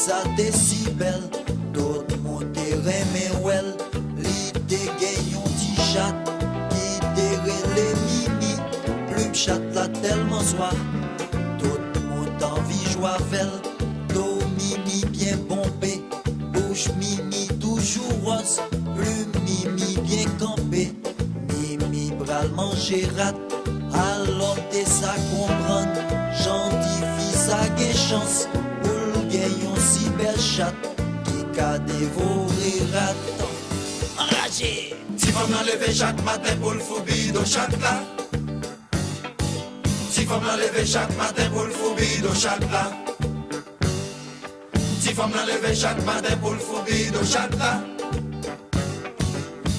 ça t'est si belle. Tout le monde te remet well. Li te gagne un petit chat qui te relè Mimi. Plume chat là tellement soir. Tout le monde envie joie vel. Do Mimi bien pompé. Bouche Mimi toujours rose. Plume Mimi bien campé. Mimi bral manger rat. Alors t'es ça comprendre. Gentil fils a gay chance. Pour gagner un si belle chatte. Qui a dévoré rat. Enragé. Si femme l'enlever chaque matin pour le phobie de chat là. Si femme l'enlever chaque matin pour le phobie de chat là. Si femme l'enlever chaque matin pour le phobie de chat là.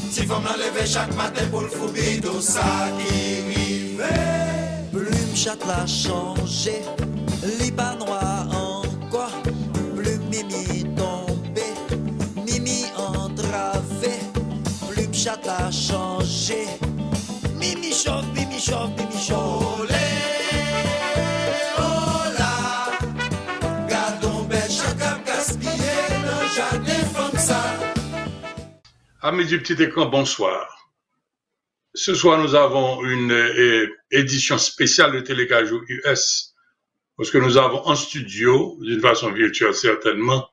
Si femme l'enlever chaque matin pour le phobie de ça qui rive. Plume chat l'a changé. Li pas noir encore. Plume Mimi tombé. Mimi entravé. Plume chat l'a changé. Mimi chauve, Mimi chauve, Mimi chauve. Olé, hola. Gardons belle chaque cap gaspillé dans jardin comme ça. Amis du petit écran, bonsoir. Ce soir, nous avons une édition spéciale de Télécajou US, parce que nous avons en studio, d'une façon virtuelle certainement,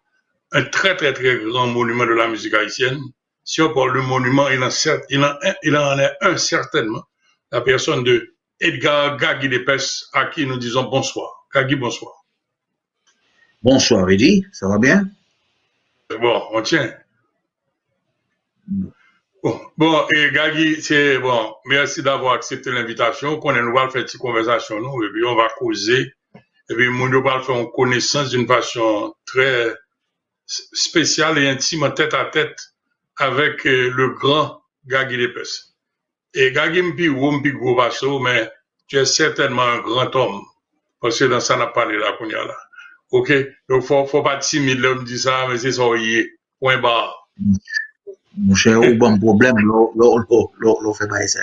un très très très grand monument de la musique haïtienne. Si on parle de monument, il en est un certainement, la personne de Edgar Gagui Dépès, à qui nous disons bonsoir. Gagui, bonsoir. Bonsoir, Eddie, ça va bien? Bon, on tient. Bon, et Gagui, c'est bon, merci d'avoir accepté l'invitation. Qu'on va faire une petite conversation, nous, et puis on va causer. Et puis, nous va faire une connaissance d'une façon très spéciale et intime, en tête à tête, avec le grand Gagui Dépès. Et Gagui m'pi gros vasso, mais tu es certainement un grand homme. Parce que dans ça, on a parlé là, qu'on y a là. OK? Donc, faut pas être timide, là, on me dit ça, mais c'est ça, point barre. Mon cher, au bon problème, l'on fait pas ça.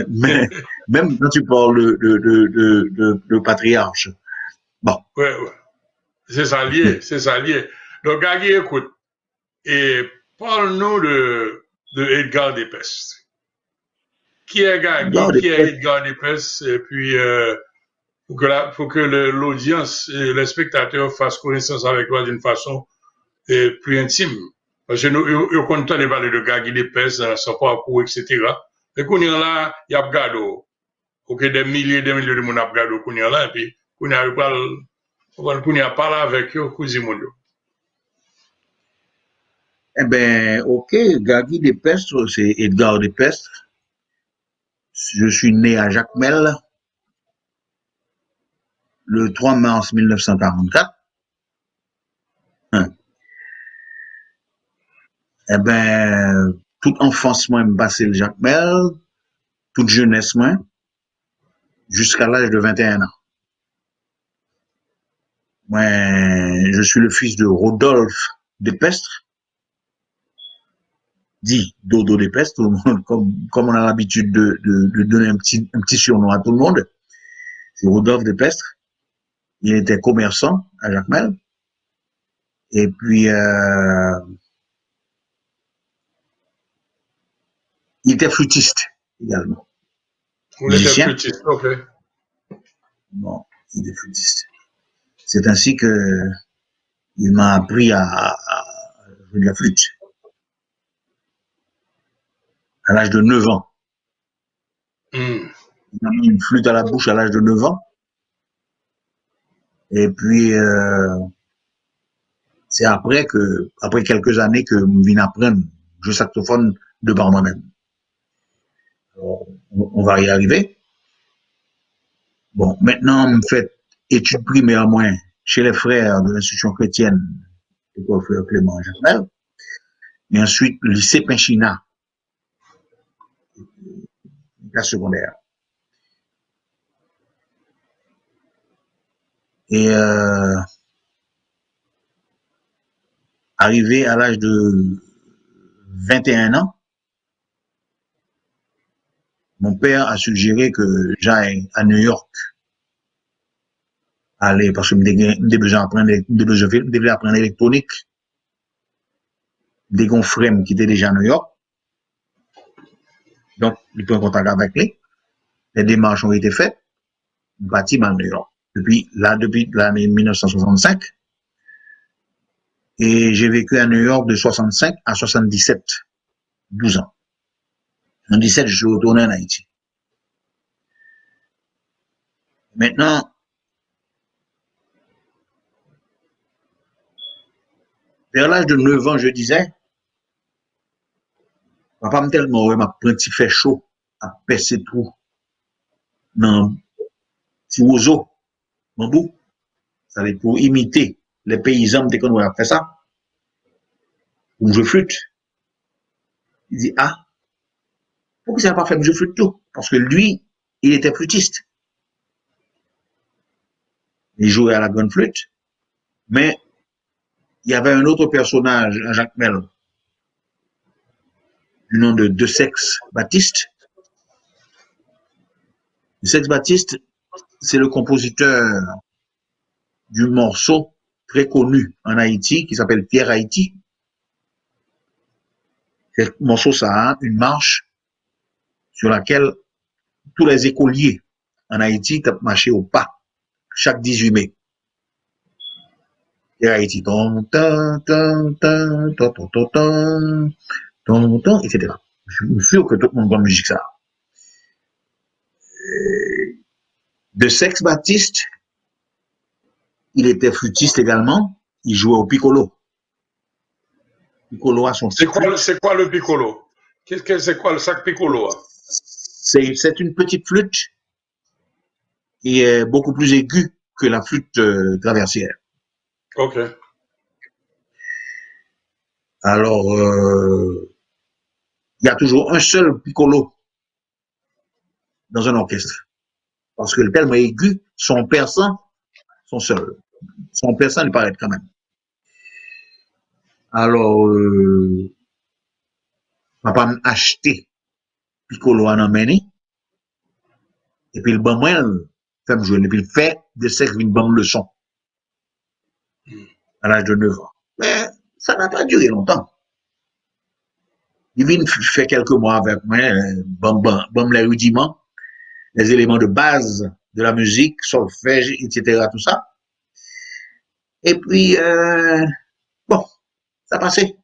Mais même quand tu parles de patriarche, bon. Ouais. C'est ça lié, c'est ça lié. Donc, Gagui, écoute, et parle-nous de Edgar Dépès. Qui est Gagui? Qui est Edgar Dépès? Et puis, faut que l'audience et les spectateurs fassent connaissance avec toi d'une façon plus intime. Parce que nous comptons de parler de Gagui Dépès, son parcours, etc. Et qu'on y a là, il y a gado. Ok, des milliers de monde a gado qu'on y a là, et puis qu'on y a parlé avec eux, cousin mon. Eh ben, ok, Gagui Dépestre, c'est Edgar Dépestre. Je suis né à Jacmel le 3 mars 1944. Eh ben, toute enfance, moi, me passé le Jacmel, toute jeunesse, moi, jusqu'à l'âge de 21 ans. Moi, je suis le fils de Rodolphe Dépestre, dit Dodo Dépestre, tout le monde, comme on a l'habitude de donner un petit surnom à tout le monde. C'est Rodolphe Dépestre. Il était commerçant à Jacmel. Et puis, il était flûtiste également. Vous êtes flûtiste, ok. Bon, il est flûtiste. C'est ainsi que il m'a appris à jouer de la flûte. À l'âge de 9 ans. Il m'a mis une flûte à la bouche à l'âge de 9 ans. Et puis, c'est après quelques années que je viens apprendre jouer saxophone de par moi-même. On va y arriver. Bon, maintenant, on me fait études primaires moins chez les frères de l'institution chrétienne, l'école frère Clément Jacmel, et ensuite lycée Pinchina, la secondaire. Et arrivé à l'âge de 21 ans, mon père a suggéré que j'aille à New York aller, parce que j'ai besoin d'apprendre l'électronique, des confrères qui étaient déjà à New York. Donc, il prend contact avec lui. Les démarches ont été faites. Bâti à New York. Depuis l'année 1965. Et j'ai vécu à New York de 65 à 77. 12 ans. En 17, je suis retourné en Haïti. Maintenant, vers l'âge de 9 ans, je disais, papa m'a tellement m'a pris fait chaud à percer tout dans petit oiseau, bambou. Ça veut pour imiter les paysans dès qu'on a fait ça. Ou je flûte. Il dit, ah, pourquoi ça n'a pas fait que je flûte tout? Parce que lui, il était flûtiste. Il jouait à la grande flûte, mais il y avait un autre personnage, un Jacques Mel, du nom de De Sex Baptiste. De Sex Baptiste, c'est le compositeur du morceau très connu en Haïti qui s'appelle Pierre Haïti. Ce morceau, ça a une marche sur laquelle tous les écoliers en Haïti tapent marché au pas chaque 18 mai. Pierre Haïti, etc. Je suis sûr que tout le monde voit musique ça. De Sex Baptiste, il était flûtiste également, il jouait au piccolo. Piccolo a son C'est quoi le piccolo? C'est quoi le sac piccolo? C'est une petite flûte qui est beaucoup plus aiguë que la flûte traversière. Ok. Alors, il y a toujours un seul piccolo dans un orchestre. Parce que le tellement aigu, son persan, son seul. Son persan, il paraît quand même. Alors, papa m'a acheté piccolo à emmener. Et puis le bon moi, fait me jouer. Et puis il fait de sexe une bonne leçon. À l'âge de 9 ans. Mais ça n'a pas duré longtemps. Il vient faire quelques mois avec moi, bon les rudiments, les éléments de base de la musique, solfège, etc., tout ça. Et puis, bon, ça passait.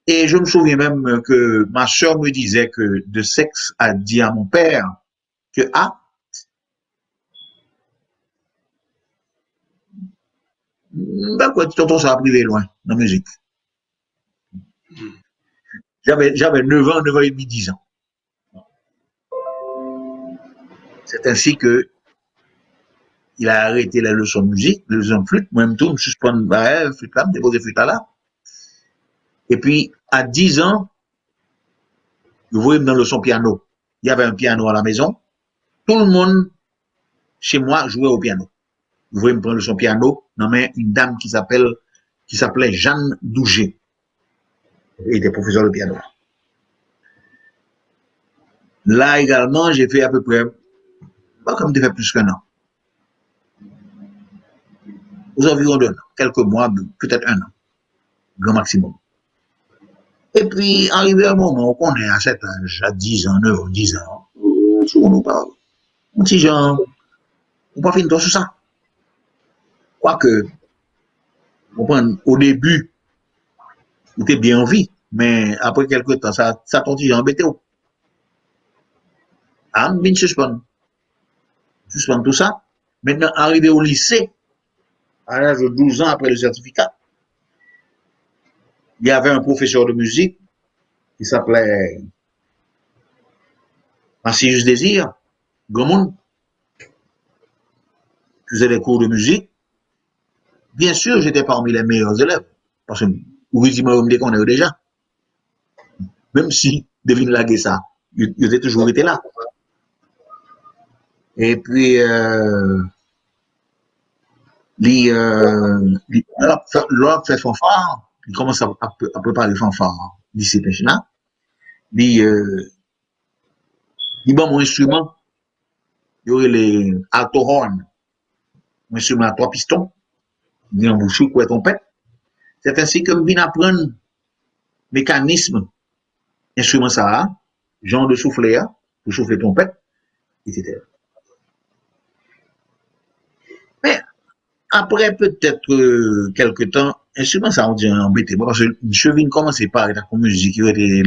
Et je me souviens même que ma soeur me disait que De Sex a dit à mon père que, ah, ben quoi, tonton, ça a privé loin, dans la musique. J'avais 9 ans, 9 ans et demi, 10 ans. C'est ainsi que il a arrêté la leçon de musique, la leçon de flûte, moi-même tout, me suspendre, flûte là, me déposer flûte là. Et puis, à 10 ans, je voyais dans le son piano. Il y avait un piano à la maison. Tout le monde, chez moi, jouait au piano. Je voyais me prendre le son piano, nommé une dame qui s'appelait Jeanne Douget. Elle était professeure de piano. Là également, j'ai fait à peu près, pas comme tu fais plus qu'un an. Aux environs d'un an, quelques mois, peut-être un an, grand maximum. Et puis, arrivé un moment où on est à cet âge, à 10 ans, 9 ans, 10 ans, on nous parle. On dit, genre, on pas finir sur ça. Quoique, au début, on était bien en vie, mais après quelques temps, ça t'ont dit, embêté. Ah, bien suspendre tout ça. Maintenant, arrivé au lycée, à l'âge de 12 ans après le certificat, il y avait un professeur de musique qui s'appelait Massius Désir, Gomoun, qui faisait des cours de musique. Bien sûr, j'étais parmi les meilleurs élèves, parce que heureusement, on me connaît déjà. Même si, devine la ça, ils ont toujours été là. Et puis, l'autre fait fanfare, il commence à préparer fanfare d'ici là. Il bon mon instrument, il y aurait les alto horn, instrument à 3 pistons, ni en bouche ou trompette. C'est ainsi que je viens apprendre mécanisme, instrument ça, genre de souffler, pour souffler trompette, etc. Mais après peut-être quelques temps, instrument ça, on dit embêté. Parce que je viens commencer par la musique qui était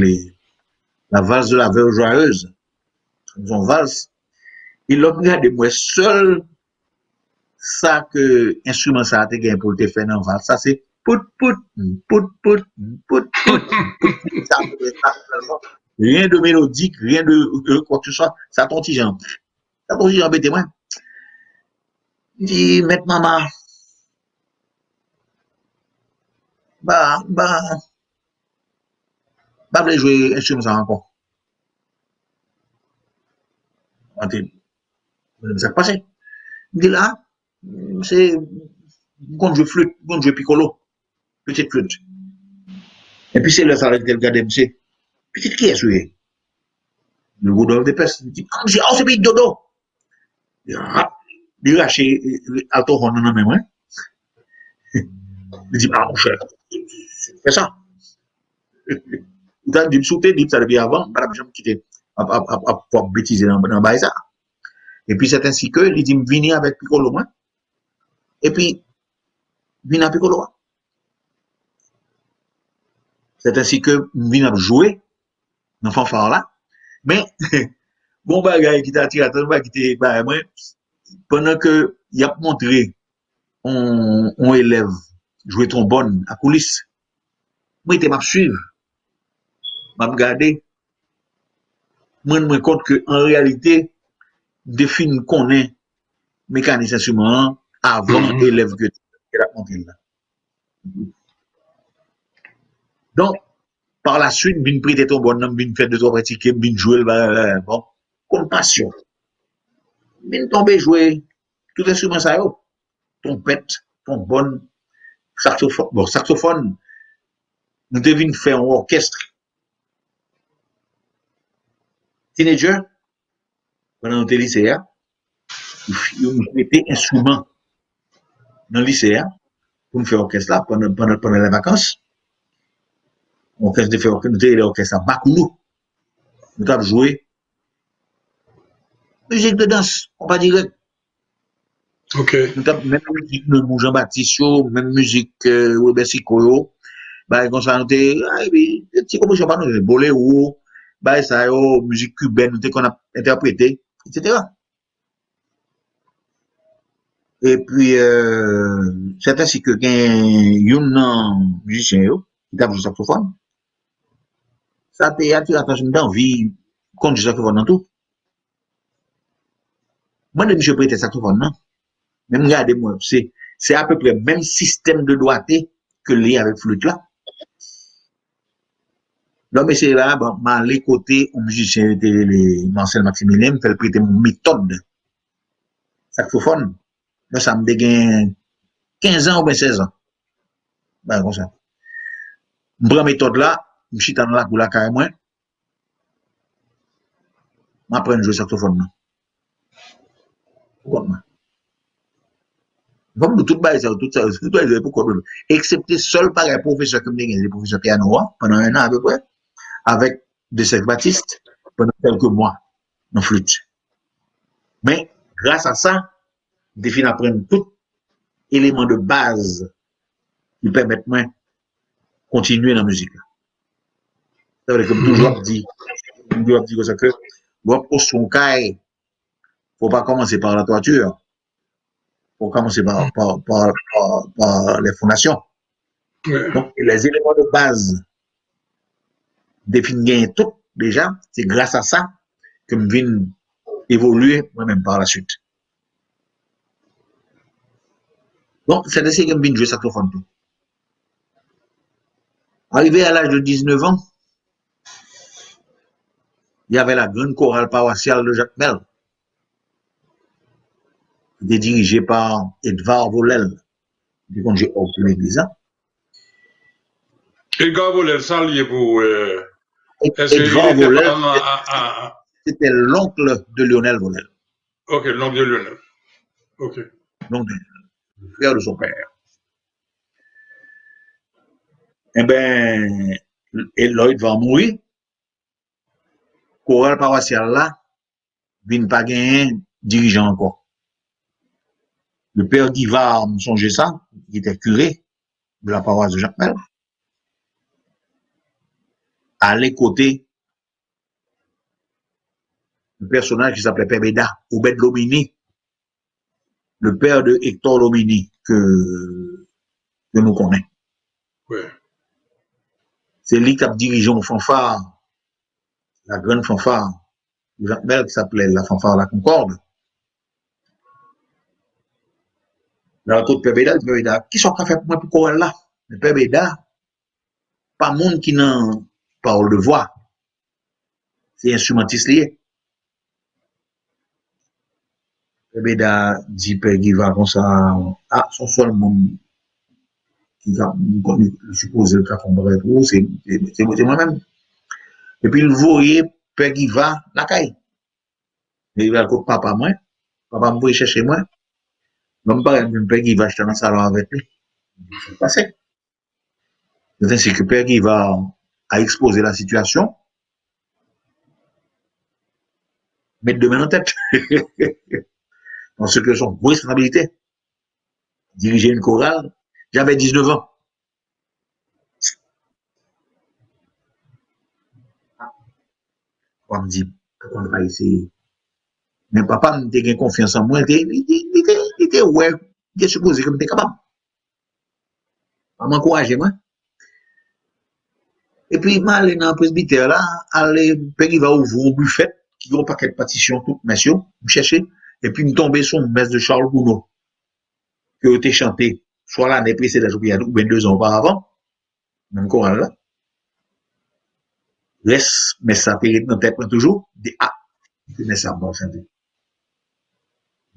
la valse de la veuve joyeuse. Son valse. Il a regardé moi seul ça que instrument ça a été gagné pour te faire dans valse. Ça c'est pout pout pout pout pout pout pout. Rien de mélodique, rien de quoi que ce soit. Ça ton petit Jean. Ça ton petit Jean embêté moi. Il dit mettre maman. Bah voulez jouer instrument ça encore. Ça passe. Il dit là, c'est quand je flûte, quand je piccolo, petite flûte. Et puis c'est là ça qu'elle regarde, c'est petite qui est joué. Le Rudolf de Pest, il dit, oh c'est petit dodo. Il lâche alto horn dans la main. Il dit, ah mon cher, fais ça. Il a dit, sauter, dit ça depuis avant, madame, je me quitter, à bêtiser dans le ça. Et puis c'est ainsi que, il dit, venez avec piccolo, moi. Et puis, venez à piccolo. C'est ainsi que, venez jouer dans fanfare là. Mais, bon bagage qui t'a attiré attention, qui était, bah, moi, pendant que, il a montré, on élève, jouer trombone à coulisses. Moi, il m'a suivre. M'a regardé. Moi, je me compte que, en réalité, définir qu'on est mécanicien instrument avant élève que tu as montré là. Donc, par la suite, bin prêter ton bonhomme, bin faire 2-3 pratiquer, bin jouer, bon, comme passion. Bin tomber jouer, tout instrument ça yo, trompette, trombone, saxophone, bon, saxophone, nous devons faire un orchestre. Teenager, pendant notre lycée, nous mettons instrument dans le lycée, pour nous faire orchestre là, pendant les vacances. Orchestre de faire orchestre à Bakoulou. Nous avons joué musique de danse, on va dire. Ok. Nous avons même musique de Jean-Baptiste, même musique Robert Sikoyo. Bah, comme ça, nous avons des petits compositions, nous boléro, bah, ça, musique cubaine, nous qu'on a interprété, etc. Et puis, c'est ainsi que un musicien, qui tape du saxophone. Ça a attiré l'attention d'envie, quand du saxophone dans tout. Moi, je prête saxophone, non? Même regardez-moi, c'est à peu près le même système de doigté que les avec flûte là. Donc, mais c'est là, bon, les côtés, au musicien, Marcel Maximilien, me fait prêter mon méthode saxophone. Là, ça me dégaine 15 ans ou bien 16 ans. Ben, comme ça. Je prends méthode là, je suis dans la cour là, carrément. Je apprends à jouer saxophone. Comme tout ça, pourquoi? Excepté seul par un professeur comme les professeurs piano, pendant un an à peu près, avec de Serge Baptiste, pendant quelques mois, en flûte. Mais, grâce à ça, je finis apprendre tout élément de base qui permettent de continuer dans la musique. Ça veut dire, comme toujours dit comme ça que, pour son cas, il ne faut pas commencer par la toiture. Il faut commencer par les fondations. Ouais. Donc, les éléments de base définissent tout déjà. C'est grâce à ça que je viens évoluer moi-même par la suite. Donc, c'est ainsi que je viens jouer saxophone tout. Arrivé à l'âge de 19 ans, il y avait la grande chorale paroissiale de Jacques Mel, qui était dirigée par Edvard Volel, qui conduit au l'église. Edgar Volel, ça lié pour. Edvard Volel, c'était l'oncle de Lionel Volel. Ok, l'oncle de Lionel. Ok. Donc, le frère de son père. Eh ben, Lloyd va mourir. Chorale paroissiale là, vient pas gagner dirigeant encore. Le père Guivard, me songeait ça, il était curé de la paroisse de Jacmel, allait côté le personnage qui s'appelait Père Béda, Obed Lomini, le père de Hector Lomini, que nous connaissons. Ouais. C'est lui qui a dirigé une fanfare, la grande fanfare de Jacmel qui s'appelait la fanfare La Concorde. Dans le côté Père Béda, Père Béda, qui sont fait pour moi pour chorale là? Le Père Béda, pas monde qui n'a parole de voix. C'est instrumentiste lié. Père Béda dit Père Guiva comme ça, ah, son seul monde qui va supposer le café pour c'est moi-même. Et puis, il voyait Père Guiva la caille. Il va le papa moi, papa me voyait chercher moi. Même pas, Père Guiva, j'étais dans le salon avec lui. C'est passé. C'est ainsi que Père Guiva a exposé la situation, mettre deux mains en tête. Dans ce que sont vos responsabilités. Diriger une chorale, j'avais 19 ans. On me dit, pourquoi on va essayer? Mais papa me dit confiance en moi, il était ouais, il est supposé que je suis capable. On m'encourage, moi. Et puis, je suis dans le presbytère là, il va ouvrir un buffet, qui a un paquet de pâtissions, tout, messieurs, je chercher, et puis me tomber sur une messe de Charles Gounod, qui a été chanté, soit l'année précédente, ou bien 2 ans auparavant, même chorale là. Laisse, mais ça périte dans tête toujours, dit, ah, mais ça va chanter.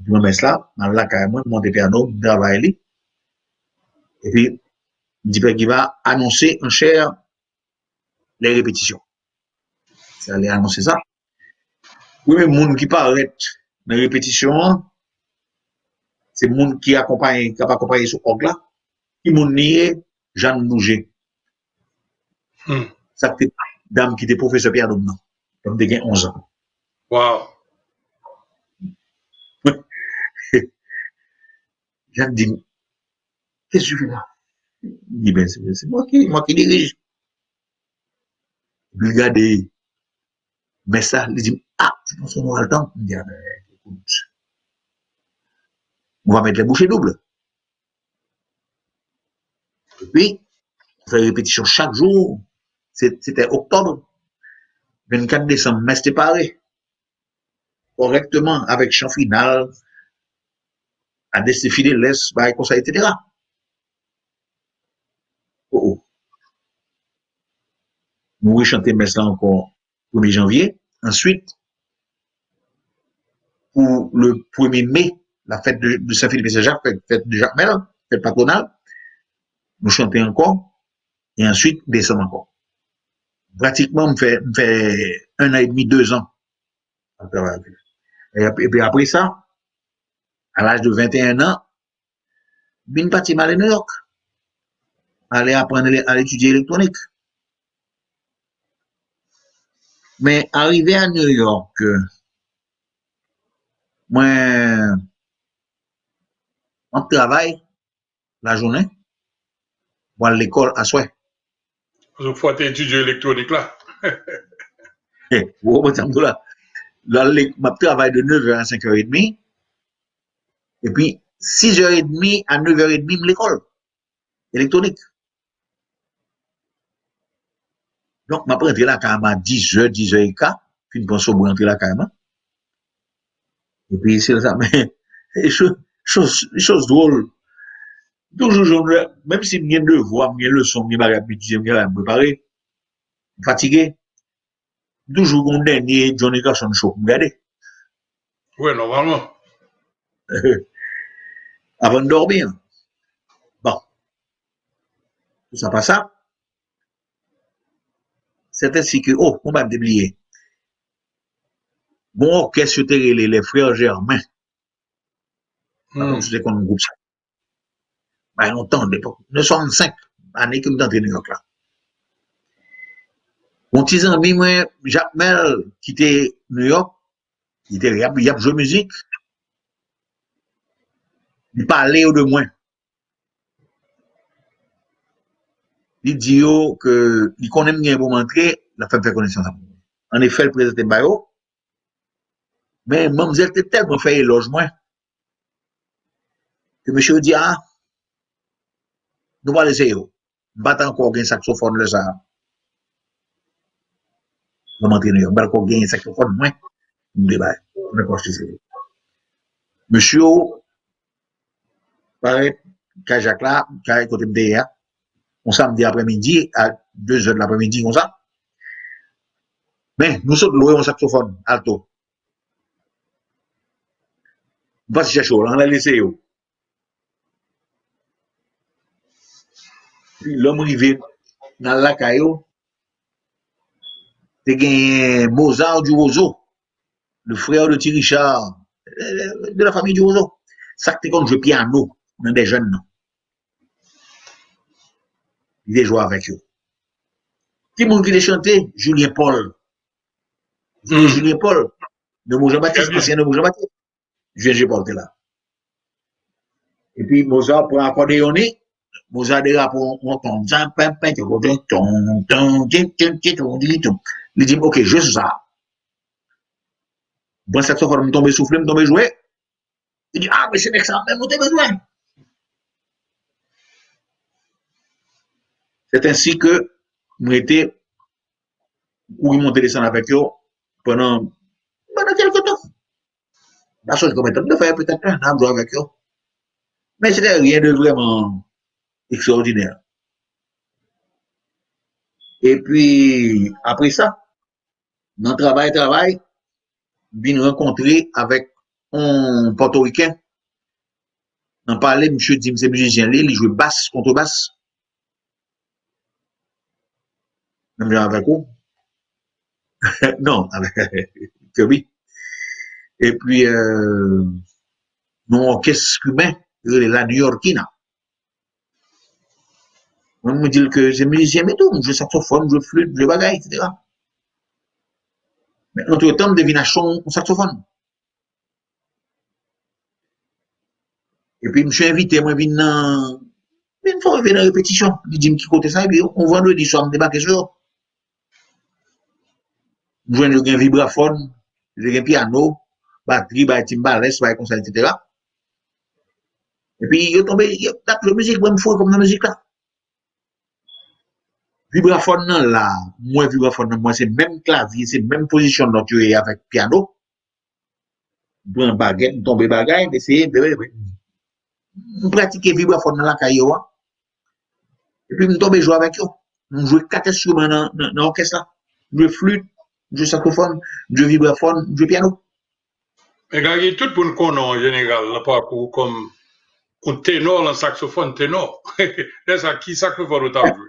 Je me mets là, dans la carrément, monter piano, travailler, et puis, dit qu'il va annoncer en chair les répétitions. Ça allait annoncer ça. Oui, mais le monde qui paraît dans les répétitions, c'est le monde qui accompagne sur Ogla, qui m'a nié Jeanne Nouget. Ça fait dame qui était professeur Pierre Domnan, comme de 11 ans. Wow. Jeanne dit, qu'est-ce que tu fais là? Il dit, ben, c'est moi qui dirige. Il regarde, mais ça, il dit, ah, tu penses qu'on aura le temps? Il dit, ah, ben, écoute, on va mettre les bouchées doubles. Et puis, on fait répétition chaque jour. C'était octobre. 24 décembre, mais c'était pareil. Correctement, avec chant final, à défiler laisse, bah, comme ça, etc. Oh, oh. Nous chanter messe là encore 1er janvier. Ensuite, pour le 1er mai, la fête de Saint-Philippe et Saint-Jacques, fête de Jacmel, fête patronale, nous chantons encore, et ensuite, décembre encore. Pratiquement, on fait 1 an et demi, 2 ans. Et puis après ça, à l'âge de 21 ans, bin parti à New York, aller apprendre à étudier l'électronique. Mais arrivé à New York, moi, on travaille la journée, moi à l'école à souhait. Il faut étudier l'électronique là. Vous comprenez là? Je travaille de 9h à 5h30, et puis 6h30 à 9h30, l'école électronique. Donc, je rentrer là carrément à 10h, 10h15, puis je pense que je rentrer là carrément. Et puis, c'est ça, mais, chose drôle. Toujours, même si je le vois, je le son, je me préparer, fatigué, toujours mon dernier Johnny Carson Show, regardez. Oui, normalement. Avant de dormir. Bon. Tout ça passe ça. C'est ainsi que, oh, on va me oublier. Bon orchestre, les frères Germain. C'était comme un groupe ça. Ben, longtemps, d'époque. 1965, année que je suis entré à New York là. Mon petit ami, moi, Jacques Mel, qui était New York, il a joué musique, il parlait de moi. Il dit que il connaît bien pour m'entrer, la fait faire connaissance. En effet, le président Bayo, mais mademoiselle était tellement fait éloge moi que monsieur dit ah, nous allons essayer. Pas encore un saxophone là ça. Nous m'entraîner, pas encore un saxophone moi. Nous débat, on est pas monsieur paraît Kajak là, Kajak côté derrière, on samedi après-midi à 2 heures de l'après-midi comme ça. Mais nous sommes loués un saxophone alto. Pas si chaud, on a laissé. Puis l'homme arrivé dans la caillou, c'est gagné Mozart du Roseau, le frère de Thierry Richard, de la famille du Roseau. Ça qui comme jouer piano dans des jeunes. Il est joué avec eux. Qui monde qui l'a chanté? Julien Paul. Julien Paul. De Jean-Baptiste, ancien de Jean-Baptiste. Julien Paul était là. Et puis Mozart pour accordéonner, Mozart déjà pour on tombe, il dit ok, je suis ça. Bon saxophone me tombe soufflé, me tombe jouer. Il dit ah mais c'est ça, même vous avez besoin. C'est ainsi que nous étions où ils montaient descendre avec eux pendant quelques temps. La chose qu'on de faire peut-être un an avec eux. Mais c'était rien de vraiment extraordinaire. Et puis, après ça, dans le travail, bien rencontré avec un portoricain. On parlait, monsieur dit, c'est musicien, il jouait basse, contrebasse. Même avec vous. Non, avec Kirby. Et puis, mon orchestre cubain, la New Yorkina. On me dit que c'est musicien, mais tout, je joue saxophone, je flûte, je bagaille, etc. Mais entre-temps, je devine un saxophone. Et puis, je me suis invité, moi, je viens une fois, je viens dans la répétition. Il dit, qui côté ça, et puis, on vendredi soir, je débarque sur. Je joue un vibraphone, un piano, batterie, timbales, comme ça, etc. Et puis, il est tombé, il tape la musique, moi, il me faut comme la musique là. Vibraphone là, moi, vibraphone, moi, c'est même clavier, c'est même position dont tu es avec piano. Prends baguette, tomber bagaille, essayer de pratiquer vibraphone dans la caillou. Et puis, je tombe jouer avec eux. Je joue 4 instruments dans l'orchestre là. Je flûte, je saxophone, je vibraphone, je piano. Mais gagner tout pour nous connaître en général, le parcours comme un ténor, un saxophone ténor. C'est ça, qui saxophone au joué?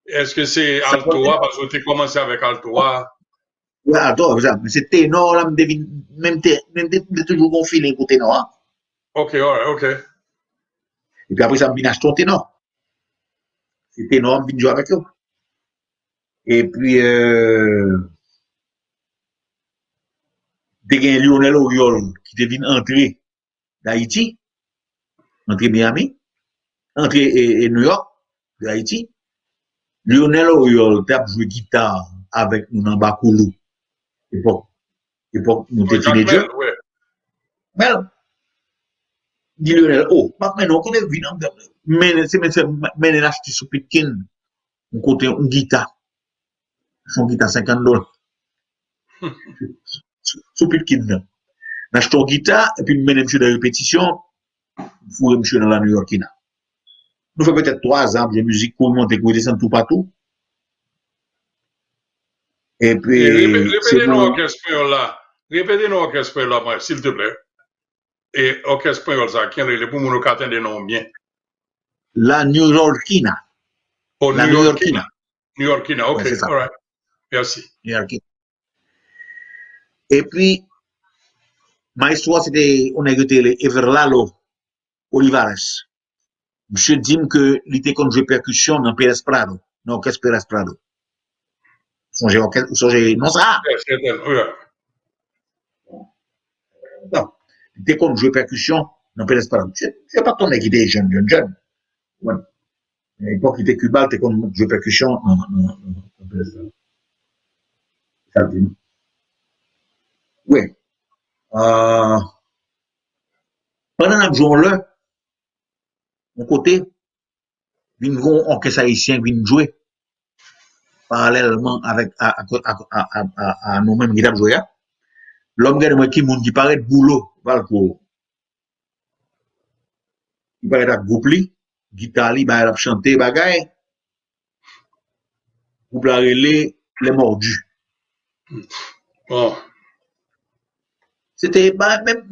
Est-ce que c'est Altoa, parce que tu as commencé avec Altoa? Oui, Altoa, mais c'est ténor, là, même toujours confilé pour ténor. Ok, alright, ok. Et puis après ça, je achète ton ténor. C'est ténor, je jouer avec eux. Et puis, il y a Lionel Oriol qui devine entrer d'Haïti, entrer Miami, entrer New York, d'Haïti. Lionel Oriol a joué guitare avec nous dans Bakoulou. Époque, nous étions teenagers. Mais, dit Lionel, oh, maintenant, on est venu, mais c'est acheté sous Pitkin, on côté une guitare. Son guitare $50. Sous Pitkin. Acheté une guitare, et puis, mener monsieur de répétition, fourrer monsieur dans la New Yorkina. Nous faisons peut-être 3 ans de musique pour monter, pour descendre tout partout. Et puis. Répétez-nous l'orchestre là. Répétez-nous l'orchestre là, s'il te plaît. Et orchestre ça, qui est pour nous atteindre des noms bien. La New Yorkina. Oh, la New Yorkina. New Yorkina, ok, ouais, all right. Merci. New Yorkina. Et puis, ma histoire, c'était, on a été les Everlalo Olivares. Monsieur dit que il était comme jouer percussion dans Pérez Prado, dans l'orchestre Pérez Prado. Songez, non ça? Oui. Non. Il était comme jouer percussion dans Pérez Prado. C'est pas ton mec qui était jeune. Ouais. À l'époque, il était Cuba, il était comme jouer percussion dans Pérez Prado. Ça dit. Oui. Pendant que jouons là, mon côté, une orchestre haïtien vient jouer parallèlement avec à nous-mêmes qui avons joué. L'homme qui paraît boulot, il paraît à groupe li, guitare li, il a chanté bagay, groupe la relé, les mordus. Bon. C'était même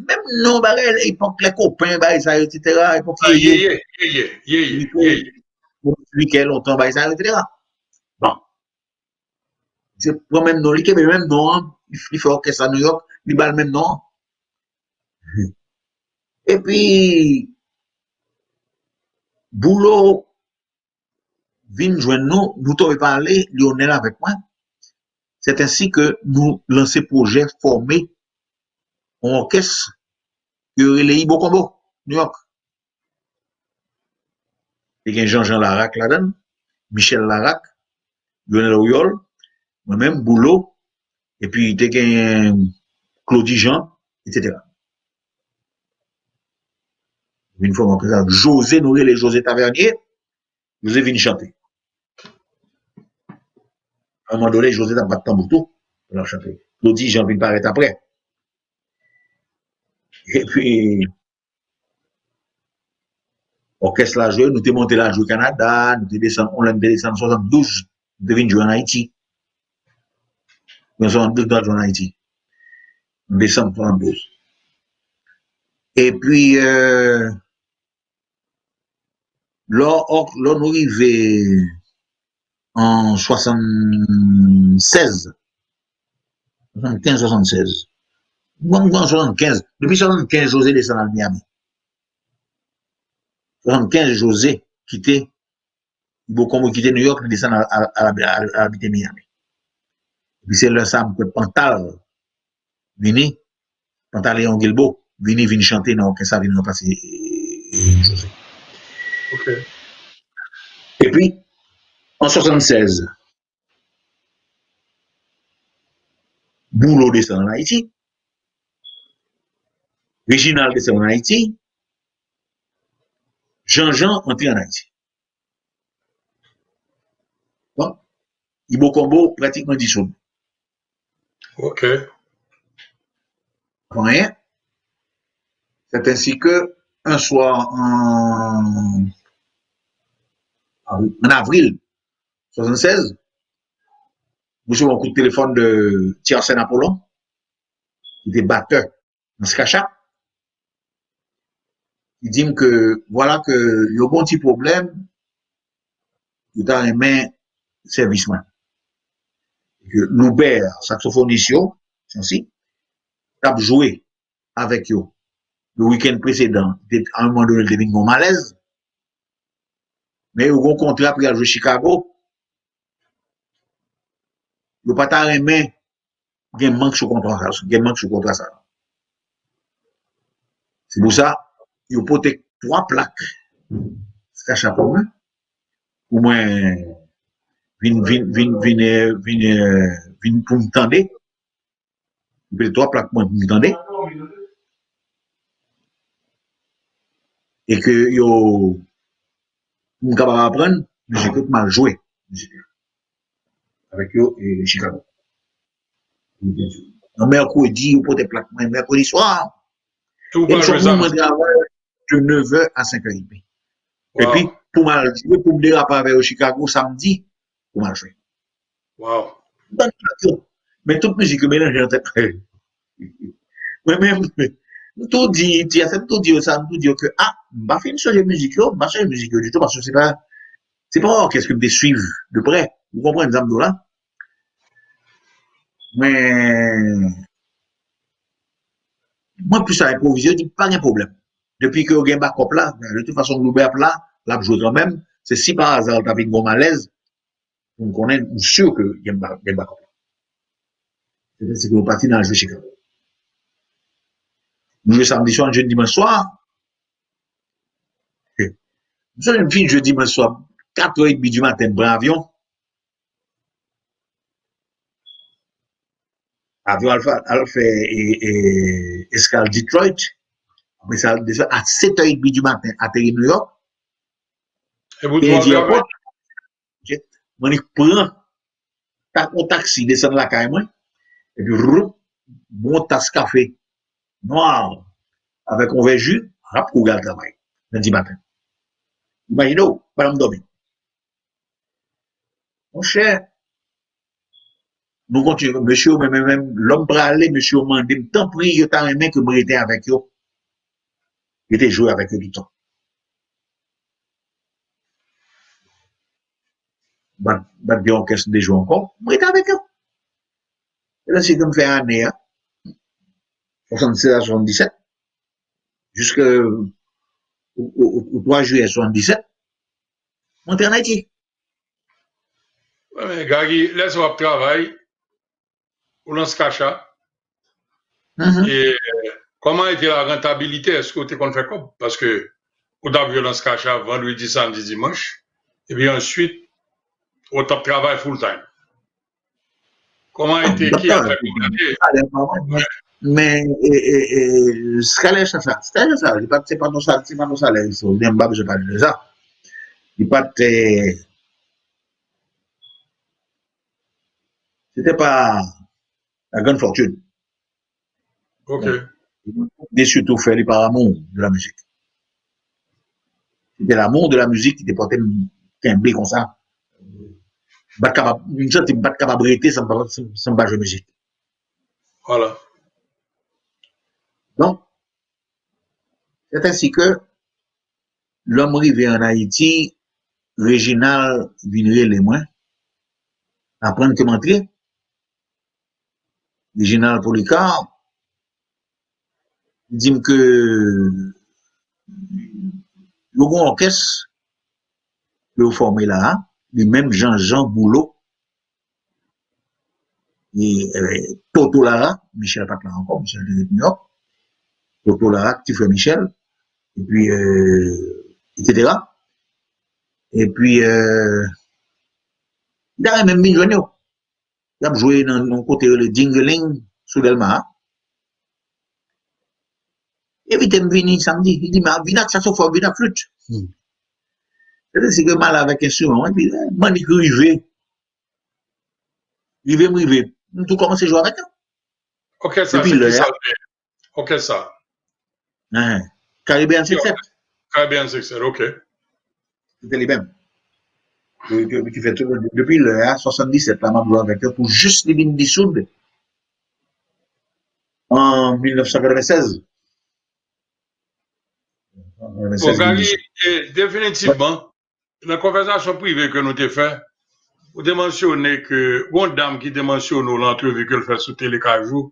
non bagay, l'époque les copains, bagay ça, etc. Époque lui qui est longtemps, bagay ça, etc. Bon. C'est pas même nom, il est même nom, il fait orchestre à New York, il a le même nom. Et puis, boulot, vin joindre nous t'avons parlé, Lionel avec moi. C'est ainsi que nous lançons projet formé en orchestre que les Ibo Combo, New York. Il y a Jean-Jean Larac là-dedans, Michel Larac, Lionel Oyol, moi-même, Boulot, et puis il y a Claudie Jean, etc. Une fois on présente José Nouré, les José Tavernier, José vient chanter. À un moment donné, José n'a pas de temps pour tout, pour leur chanter. Claudie Jean vient paraître après. Et puis, orchestre la joué, nous t'es monté là jouer au Canada, nous t'es descendu, on l'a descendu en 72, nous t'es venu jouer en Haïti. Nous sommes en 72 jouer en Haïti. En décembre 72. Et puis, là, nous arrivons en 76. 75, 76. En 75. Depuis 75, José descend à Miami. 75, José quitté, comme quitté New York, il descend à habiter Miami. Et puis c'est là ça, Pantal, vini, Pantal Léon Guilbeault, vini chanter dans l'orchestre, vini remplacer José. OK. Et puis, en 76, Boulot descend en Haïti, Réginald descend en Haïti, Jean-Jean entre en Haïti. Bon, Ibo Combo pratiquement dissous. OK. Rien. C'est ainsi que, un soir en avril 76, nous avons un coup de téléphone de Thiersen Apollon, qui était batteur dans ce cachat. Il dit que voilà que il y a un petit problème, il a un main serviceman. Que Loubert, saxophoniste, ainsi, a joué avec eux le week-end précédent. À un moment donné, il devait un malaise. Mais il y a un contrat pour aller jouer Chicago. Il n'y a pas de main, il y a un manque sur contrat. C'est pour ça, il y a peut-être 3 plaques. C'est un chapeau, hein? Au moins, vin pour me tendre. Peut-être 3 plaques pour me tendre. Et que yo, on capable d'apprendre, musique mal joué. Avec eux et Chicago. Un mercredi, ou peut-être plaque, mercredi soir. Tout Et va jouer nous ça. de 9h à 5h30. Wow. Et puis, pour mal jouer, pour me déraper avec Chicago samedi, pour mal jouer. Wow. Mais toute musique mélangée en tête. Moi-même, tout dit, tu as fait tout dire ça, tout dire que, bah, fait une changer de musique, bah, changer de musique du tout, parce que c'est pas qu'est-ce que me suivre de près. Vous comprenez, Zamdo, là? Mais, moi, plus à improviser, je dis pas de problème. Depuis que vous avez un backup là, de toute façon, Loubert là, l'a joué quand même. C'est si par hasard, t'as vu une bonne malaise, on connaît, ou sûr que il y a pas comprendre. C'est que vous partez dans le jeu Chicago. Nous jouons samedi soir, jeudi dimanche soir. Nous sommes une fille jeudi dimanche soir, 4h30 du matin, prend avion. Avion elle fait escale Detroit. Après ça, à 7h30 du matin, atterri New York. Et vous Kennedy devez Airport. Moi, je prends un taxi, descend la caille, moi. Et puis, bon tasse café noir avec un verre jus, rap pour le travail, lundi matin. Imaginez-vous, pas me dormir. Mon cher, nous continuons, monsieur, même l'homme pour aller, monsieur, m'a dit, tant pis, il t'a aimé que moi j'étais avec eux. J'étais joué avec eux du temps. Bat bien orchestre de jouer encore, moi j'étais avec eux. Et là, c'est comme fait un année, 76 à 77, jusqu'au 3 juillet 77, on était en Haïti. Ouais, mais Gagui, laisse-moi travailler, ou lance cacha. Et comment était la rentabilité? Est-ce que tu as fait comme? Parce que, au début, violence cacha, vendredi, samedi, dimanche. Et puis ensuite, au top travail full time. Comment était, qui a fait comment? Mais, scalaire, ça, c'est ça, c'est pas nos salaires, je n'aime pas, je parle de ça. Il pas, c'était pas la grande fortune. Ok. Mais surtout fait par l'amour de la musique. C'était l'amour de la musique qui déportait un blé comme ça. Une sorte de pas capable de rester sans pas jouer musique. Voilà. Donc, c'est ainsi que l'homme arrivé en Haïti, Réginal Vineray les moins, apprendre comment entrer. Réginal Polycarpe, dit que le grand orchestre que vous formez là, les mêmes Jean Boulot, et Toto Lara, Michel pas là encore, Michel de New York, Toto Lara, petit frère Michel, et puis, etc. Et puis, il a même mis il a joué dans mon côté le Dingling sous Delma. Et puis, il est venu samedi, il dit, mais viens ça saxophone, viens flûte. C'est que mal avec un instrument, et puis, moi, il dit, rivé, tout commence à jouer avec eux. Ok, ça, c'est qui ça? Ok, ça. Caribbean Success. Caribbean Success, ok. C'était les mêmes. Qui fait tout, depuis le 77, là, m'a joué avec eux pour juste les lignes dissoudre en 1996. Bon, Gary, définitivement, dans la conversation privée que nous avons fait, vous avez mentionné que une dame qui a mentionné l'entrevue qu'elle fait sur Télécajou,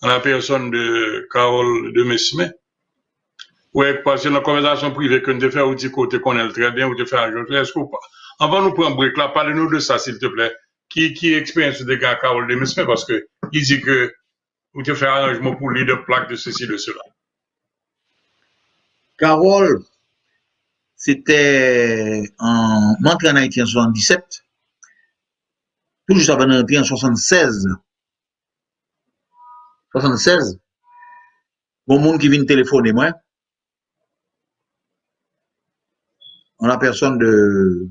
en la personne de Carole de Messime. Oui, parce que dans la conversation privée que nous avons fait, vous dites que vous connaissez très bien, vous avez fait un jeu, est-ce que pas? Avant nous prendre un break là, parlez-nous de ça, s'il te plaît. Qui expérience de gars Carole de Messime, parce que il dit que vous avez fait un arrangement pour lui de plaque de ceci, de cela. Carole, c'était en entrée en Haïti en 77, tout juste avant d'entrer en 76. 76, bon monde qui vient téléphoner moi, en la personne de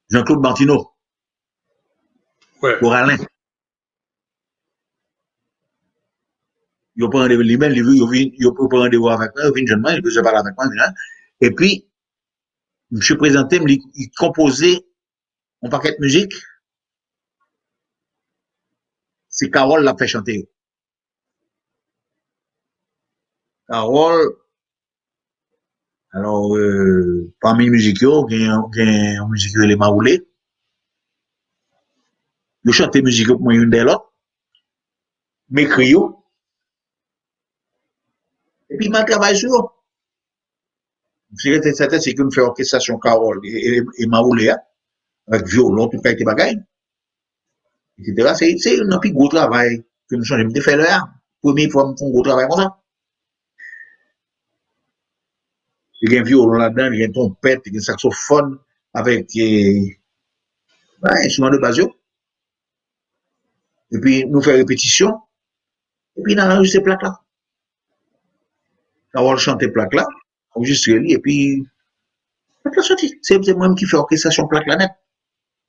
Jean-Claude Martineau, Ouais. pour Alain. Il prend rendez-vous lui-même, il prend rendez-vous avec moi, il vient jeune, il se parle avec moi, et puis, je me suis présenté, il composait un paquet de musique, c'est Carole l'a fait chanter. Carole, alors, parmi les musiques, il y a une musique qui est les Maoulés. Je chante des musiques pour moi, une des autres. M'écris, et puis, je travaille sur eux. C'est certain, c'est que nous faisons orchestration Carole et Maoulea, avec violon, tout quelque bagaille, etc. C'est un plus gros travail que nous changeons de faire là. Première fois, nous faisons un gros travail comme ça. Il y a un violon là-dedans, il y a une trompette, il y a un saxophone avec un instrument de base. Et puis, nous faisons répétition. Et puis, nous enregistrons ces plaques-là. Carole chante ces plaques-là, enregistrer et puis, plaque-là sorti. C'est moi qui fais orchestration plaque-là net.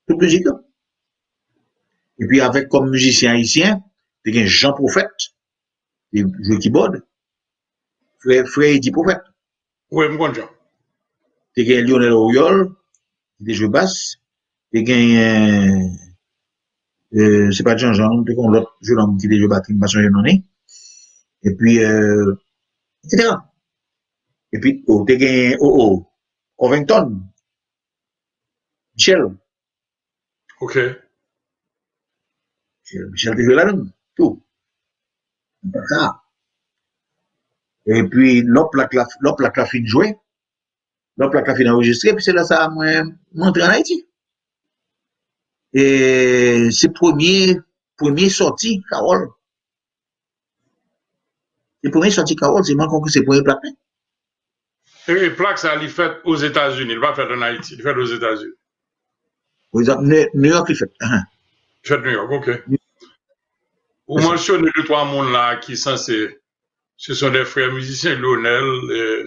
Toute musique. Et puis, avec comme musicien haïtien, il y a Jean Prophète, qui joue keyboard, frère Eddie Prophète. Oui, moi, Jean. Il y a Lionel Auriol, qui joue basse. Il y a c'est pas Jean-Jean, il y a l'autre jeune homme qui joue batterie, basse, et puis, etc. Et puis, il y a Ovington, Michel. OK. Michel te joue là-dedans, tout. Ça. Et puis, l'autre plaque la fin de jouer, l'autre plaque la fin d'enregistrer, puis c'est là ça m'a montré en Haïti. Et c'est premier sorti, Carole. C'est premier sorti, Carole, c'est moi qui c'est premier plaque. Et plaque, ça, il fait aux États-Unis, il va faire en Haïti, il fait aux États-Unis. Par exemple, New York, il fait. Il fait New York, OK. Vous mentionnez 2-3 mondes là qui sont ce sont des frères musiciens, Lionel,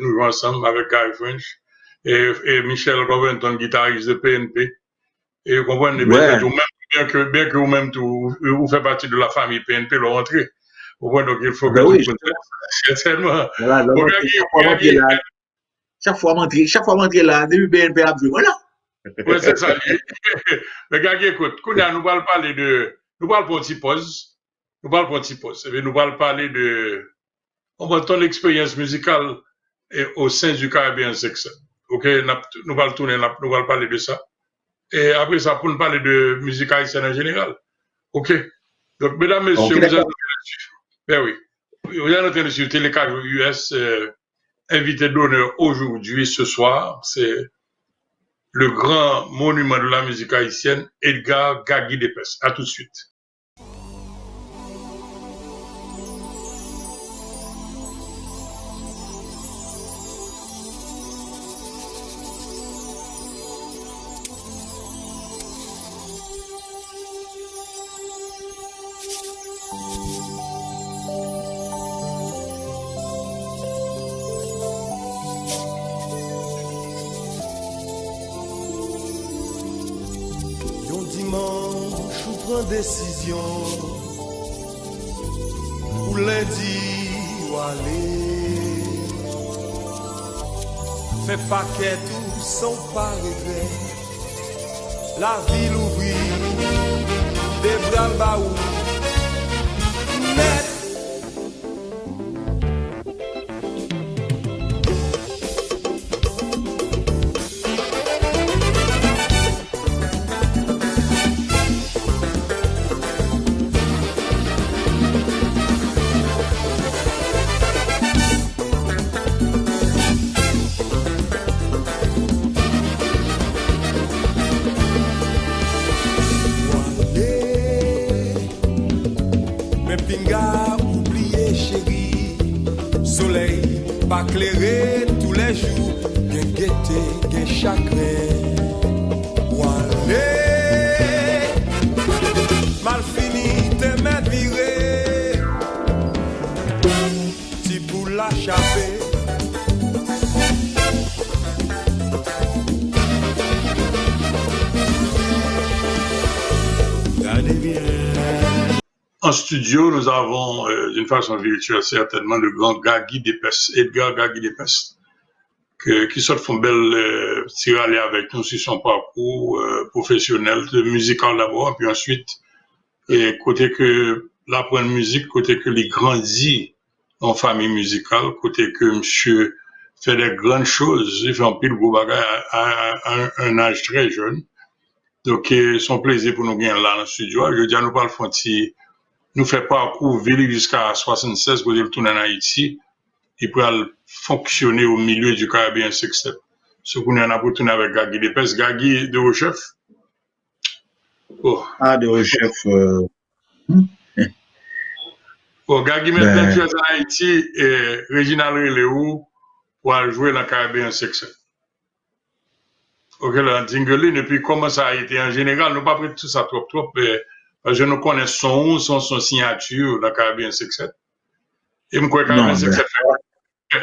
nous jouons ensemble avec Guy French et Michel Roventon, guitariste de PNP. Et vous comprenez bien que vous-même vous faites partie de la famille PNP, le rentrée. Vous comprenez, donc il faut que oui, certainement. Chaque fois rentrer là, début BNP a vu, voilà. Oui, c'est ça. Mais gars, écoute, nous allons parler nous parlons pour une petite pause. Nous parlons pour une petite pause. Nous allons parler on va ton expérience musicale au sein du Caribbean Section. OK, nous allons tourner, nous allons parler de ça. Et après ça, pour nous parler de musique haïtienne en général. OK. Donc, mesdames, messieurs, vous êtes en train de suivre Télécage US, invité d'honneur aujourd'hui, ce soir, c'est le grand monument de la musique haïtienne, Edgar Gagui Dépès. À tout de suite. Décision pour lundi ou aller fait paquet tout sans pas regret la ville ouvrit des bras baou net. Éclairer tous les jours, bien gaieté, bien chagrin. Walé, mal fini, t'es m'es viré. Si pour l'achapper. Regardez bien. En studio, nous avons, d'une façon virtuelle, certainement le grand Gagui Dépès, Edgar Gagui Dépès, qui sort font belle tirale avec nous sur son parcours professionnel, musical d'abord, puis ensuite, côté que l'apprendre musique, côté que il grandit en famille musicale, côté que monsieur fait des grandes choses, il fait un pile gros bagage à un âge très jeune. Donc, son plaisir pour nous gagner là dans le studio. Je dis à nous parler de nous fait parcours ville jusqu'à 76, quand il tourne en Haïti. Il peut fonctionner au milieu du Caribbean Sextet. Ce qu'on en a pour tourner avec Gagui Dépès, Gagui de Rochef. Oh. Ah, de Rochef. Bon, Gagui maintenant tu es en Haïti et Réginald Reléou pour jouer dans le Caribbean Sextet. Ok, là, Dingolin, et puis comment ça a été en général, nous pas pris tout ça trop, parce que nous connaissons son signature dans le Caribbean Sextet. Et je crois que le Caribbean Sextet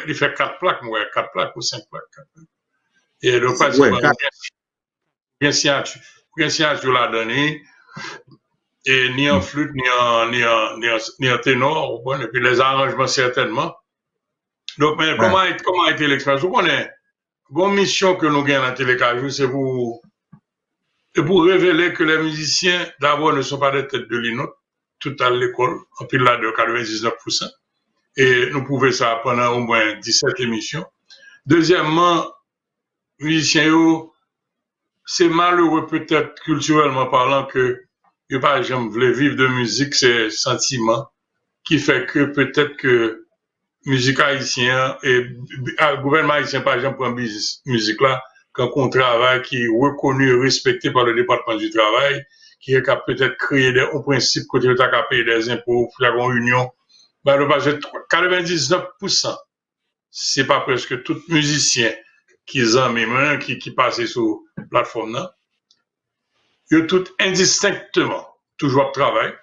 il fait 4 plaques, moi, 4 plaques ou 5 plaques. Et le pas bien signature la donné, et ni en flûte, ni en ténor, et puis les arrangements certainement. Donc, mais comment a été l'expérience? Vous connaissez, bonne mission que nous gagnons dans Télécajou, c'est pour révéler que les musiciens, d'abord, ne sont pas des têtes de linotte, tout à l'école, en pile là de 99%. Et nous pouvons ça pendant au moins 17 émissions. Deuxièmement, musiciens, c'est malheureux peut-être culturellement parlant que par exemple, vivre de musique, c'est sentiment qui fait que peut-être que musique haïtienne et le gouvernement haïtien, par exemple, pour musique là, quand on travaille, qui est reconnu et respecté par le département du travail, qui est peut-être créer un principe côté de ta payer des impôts, faire une union, ben, le 99%, c'est pas presque tout musicien qui ont qui passent sur la plateforme là. Ils ont tout indistinctement toujours travail.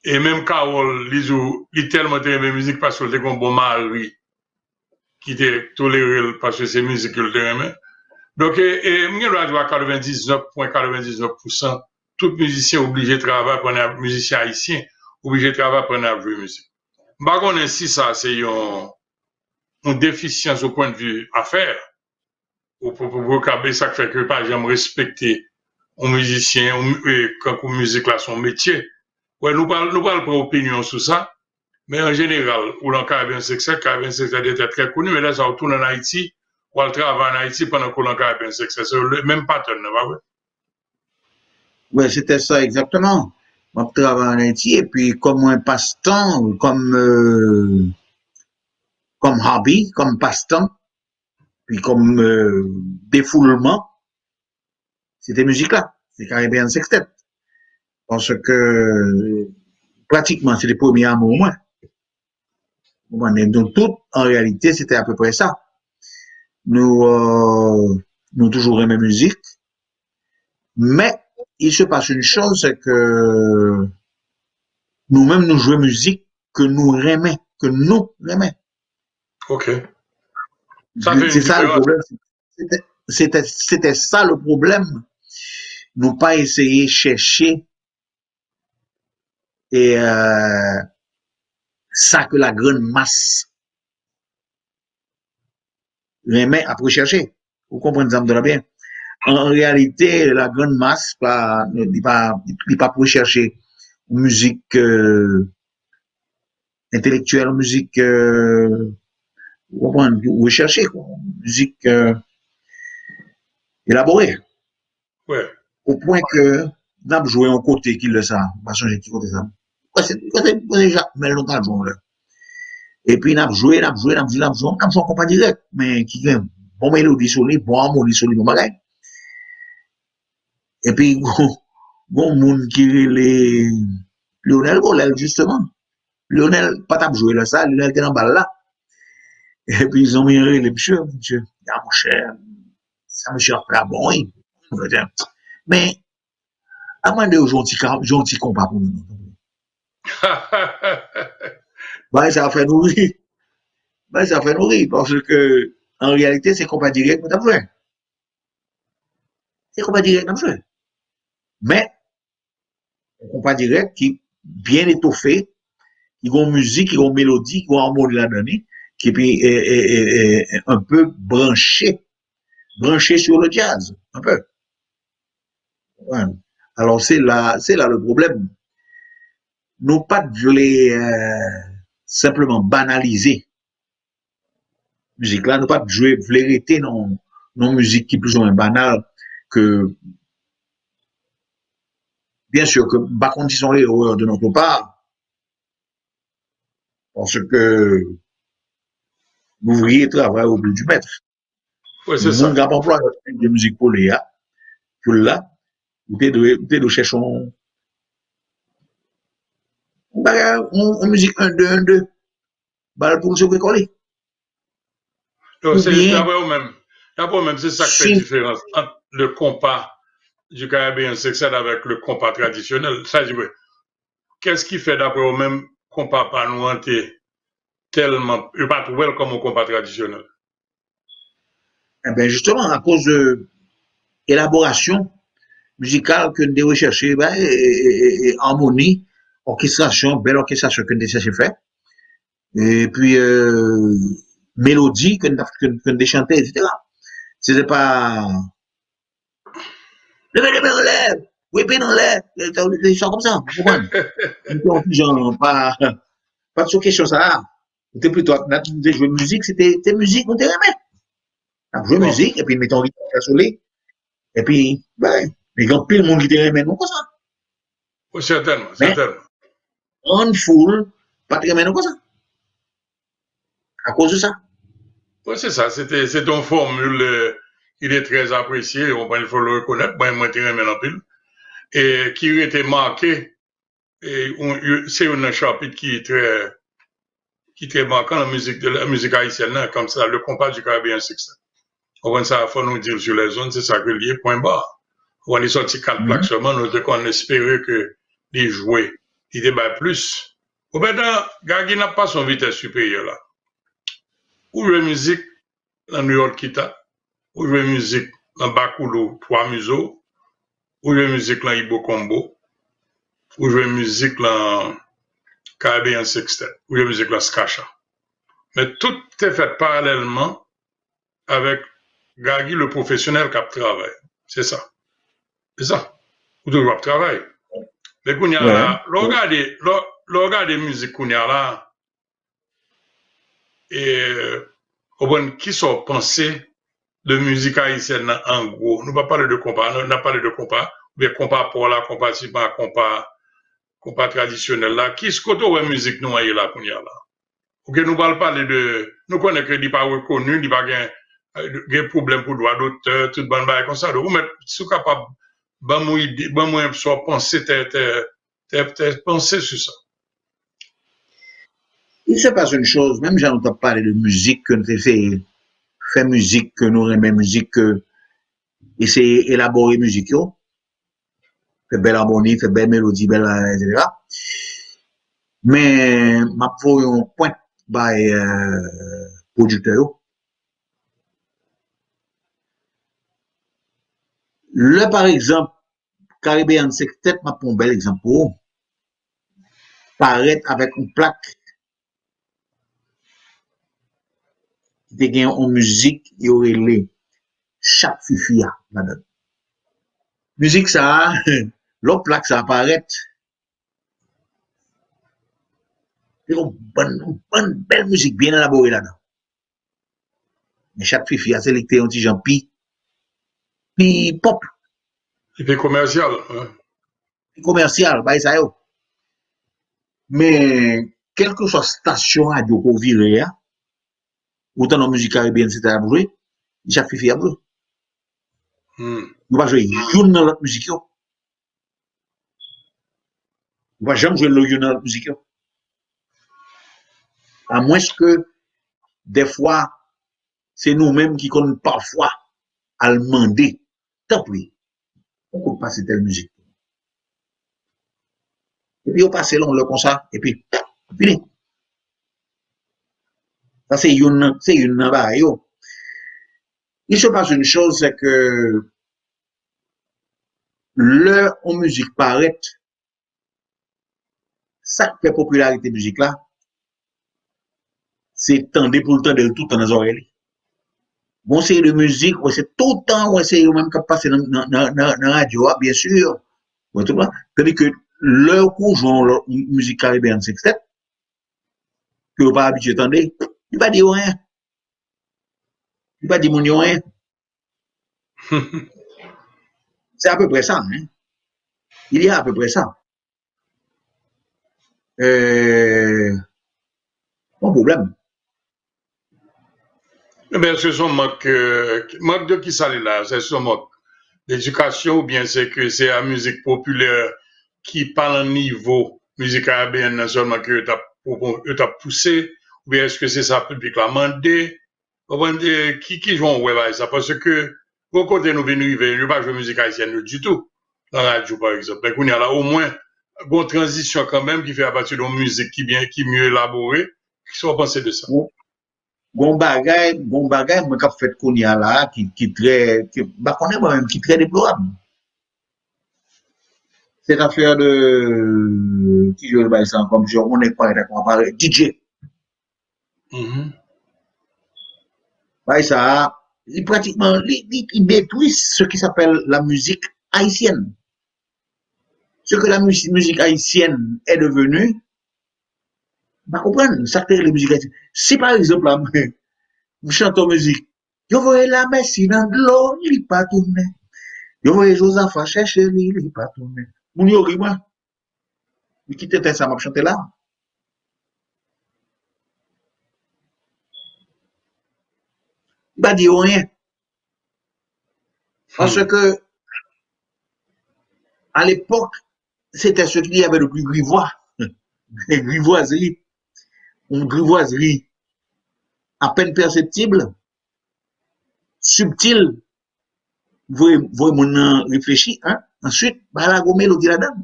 Et même Carole, il tellement aimé musique parce qu'il était un bon mari qui était toléré parce que c'est musique qu'il aimait. Donc, et moi, je vois 99,99%, tout musicien obligé de travailler pour un musicien haïtien, obligé de travailler pour un jouer musique. Par contre, si ça, c'est une déficience au point de vue affaires, pour ça fait que, par exemple, respecter un musicien, quand la musique là, son métier. Ouais, nous parlons pas opinion sur ça, mais en général, ou dans le Caribbean Sextet était très connu, mais là, ça retourne en Haïti, ou elle travaille en Haïti pendant qu'on a le Caribbean Sextet. C'est le même pattern, pas vrai? Oui, c'était ça exactement. Je travaille en Haïti, et puis comme un passe-temps, comme hobby, comme passe-temps, puis comme défoulement, c'était musique-là, c'est Caribbean Sextet. Parce que pratiquement, c'est les premiers amours, moi. Donc, tout, en réalité, c'était à peu près ça. Nous toujours aimé musique, mais il se passe une chose, c'est que nous-mêmes, nous jouons musique que nous aimons, que nous aimons. OK. Ça fait C'est ça le problème. C'était ça le problème. Nous pas essayer de chercher et ça que la grande masse aimait après chercher. Vous comprenez ça de bien? En réalité, la grande masse n'est pas pour chercher musique intellectuelle, musique recherchée, quoi, musique élaborée. Ouais. Au point que nous avons joué un côté qui le sait, pas changer qui côté ça. C'est déjà, mais longtemps joué là. Et puis nous avons joué compas direct, mais qui est bon mélodie solide, bon harmonie solide, bon bagage. Et puis, bon monde qui est Lionel Golel, justement. Lionel, pas t'a joué là, ça, Lionel était dans balle là. Et puis, ils ont mis les monsieur, ah, mon cher, ça me cherche là, bon, oui. Mais, à moins de gentil compas pour nous. Bah, ça fait nourrir. Bah, ça fait nourrir, parce que, en réalité, c'est compas direct, mais t'as besoin. C'est compas direct, t'as besoin. Mais, compas direct qui est bien étoffé, qui a une musique, qui a une mélodie, qui a une harmonie là-dedans, qui est un peu branché sur le jazz, un peu. Ouais. Alors, c'est là le problème. Nous pas de simplement banaliser musique là, nous pas de jouer vérité non musique qui est plus ou moins banale que bien sûr que par condition l'erreur de notre part parce que l'ouvrier travaille au bout du maître. Oui, c'est Mon ça. gars emploi de musique pour les gars, pour là, ou t'es de chercher en musique 1-2-1-2, bah, pour se coller. Donc, Ou c'est bien, d'après vous-même, c'est ça qui fait si, différence entre le compas du Caribbean sexuel avec le compas traditionnel. Ça, je veux. Qu'est-ce qui fait d'après vous-même compas pas nous hanter tellement, pas trouver comme un compas traditionnel? eh ben justement, à cause de élaboration musicale que nous rechercher, ben, harmonie, orchestration, belle orchestration que nous cherchons faire, et puis, mélodie que nous chanter, etc. C'était pas, levez les mains en l'air, oui, pieds dans l'air, des choses comme ça, vous comprenez? Nous étions genre, pas de sur question ça. C'était plutôt, nous jouer musique, c'était musique, on t'aimait. On jouait Bon, musique, et puis mettons guitare soleil, et puis, ben, mais quand pile monde qui t'aimait, nous, comme ça. oui, certainement, Mais, certainement. on foule, pas t'aimait, nous, comme ça. À cause de ça. Oui, c'est ça. C'est une formule, il est très apprécié, il faut le reconnaître, moi, je en pile, et qui a été marqué, et c'est un chapitre qui est très marquant la musique haïtienne, hein, comme ça, le compas du Caribbean Sixten. On ça, faut nous dire sur les zones, c'est ça que lié, point barre. On est sorti 4 plaques seulement, nous devons espérer que les jouets, ils débattent plus. Au maintenant, Gagui n'a pas son vitesse supérieure là. Ou la musique, dans New York Kita, ou la musique dans Bakulo, 3 museaux, ou la musique dans Ibo Combo, ou la musique dans Caribbean Sextet, ou la musique dans Skacha. Mais tout est fait parallèlement avec Gagui, le professionnel qui travaille. C'est ça. C'est ça. Ou toujours travail. Mais qu'on y a Ouais. là, regardez musique qu'on y a là, et qui sont pensées de musique haïtienne en gros. Nous ne parlons pas de compas, on a parlé de compas, mais compas pour la, compas si pas, compas traditionnel là. Qui se côté de musique nous là qu'on y a là? Ok, nous ne parlons pas de, nous connaissons que n'est pas reconnu, il n'y a pas de problème pour droit d'auteur, tout bon bail comme ça. Donc, vous mettez, si vous êtes capable, moi, soit penser, penser sur ça. Il se passe une chose, même j'ai entendu parler de musique, que nous fait musique, que nous aimons musique, que essayer d'élaborer musique, fait belle harmonie, fait belle mélodie, belle, etc. Mais, ma pour un point, by, producteur, là, par exemple, Caribbean Sextet, m'a pour un bel exemple, paraître avec une plaque, qui te gagne en musique, il y aurait les, chaque fifia, là-dedans. Musique, ça, l'autre plaque, ça apparaît, c'est une bonne, belle musique, bien élaborée là-dedans. Mais chaque fifia, c'est l'électé un petit genre, puis pop, Et puis commercial. Hein? puis commercial, bah, ça, yo. Mais, quelle que soit station radio qu'on vire, autant dans la musique caribéenne, c'était à jouer, chaque fifia à jouer. Nous pas jouer une dans l'autre musique, yo. Nous pas jamais jouer une dans l'autre musique, yo. À moins que, des fois, c'est nous-mêmes qui connaissons parfois à le demander. Tant pis, on peut passer telle musique. Et puis, on passe long, le comme ça, et puis, fini. Ça, c'est une barre, yo. Il se passe une chose, c'est que l'heure en musique paraît, ça fait popularité musique là, c'est tendre pour le temps de tout dans les oreilles. Bon, c'est de musique, c'est tout le temps, c'est même qui passe dans la radio, bien sûr. Tandis que l'heure où joue la musique caribéenne sextet, que vous pas habitué à entendre, il va dire rien. Il va dire mon rien. C'est à peu près ça, hein. Il y a à peu près ça. Pas de problème. Ben, ce sont manque de qui ça là? C'est son manque d'éducation ou bien c'est que c'est la musique populaire qui parle en niveau musique arabienne seulement que tu as poussé ou bien est-ce que c'est ça public l'a demandé? Qui joue en web avec ça? Parce que, au côté nous venons arriver, je ne pas jouer musique haïtienne du tout, dans la radio par exemple. Mais qu'on y a là au moins une transition quand même qui fait à partir d'une musique qui mieux élaborée. Qui sont pensés de ça? Gon bagay, mwen kap fet konya la, qui très, bah, qu'on est même, qui très déplorable. Cette affaire de, qui joue le bail ça, comme je, on est pas d'accord, DJ. Bail ça, il pratiquement, il détruit ce qui s'appelle la musique haïtienne. Ce que la musique haïtienne est devenue, bah, comprendre, ça fait les musiques haïtiennes. Si par exemple, là, vous chantez musique, yo voyez la messi dans de l'eau, il pas tourné. Yo voyez Josaphat chercher, il pas tourné. Moun yo ri moi. Mais qui t'était ça, m'a chanté là? Il va dire rien. Parce que, à l'époque, c'était ce qu'il y avait de plus grivois. Grivoiserie. Une grivoiserie à peine perceptible, subtile. Vous mon réfléchir, hein? Ensuite, bah, la gomme mélodie là-dedans.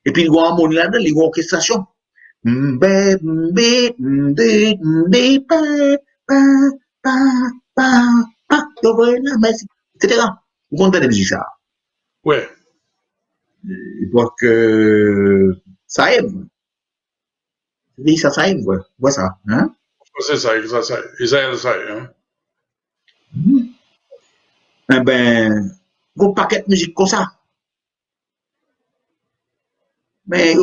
Et puis, il y a un harmonie là-dedans, il y a une orchestration. Etc. Vous comprenez la musique ça? Ouais. Donc, ça aime. Ça aime, quoi. Vois ça, hein? C'est ça, Israël, ça, hein? Eh ben, un paquet de musique comme ça. Mais,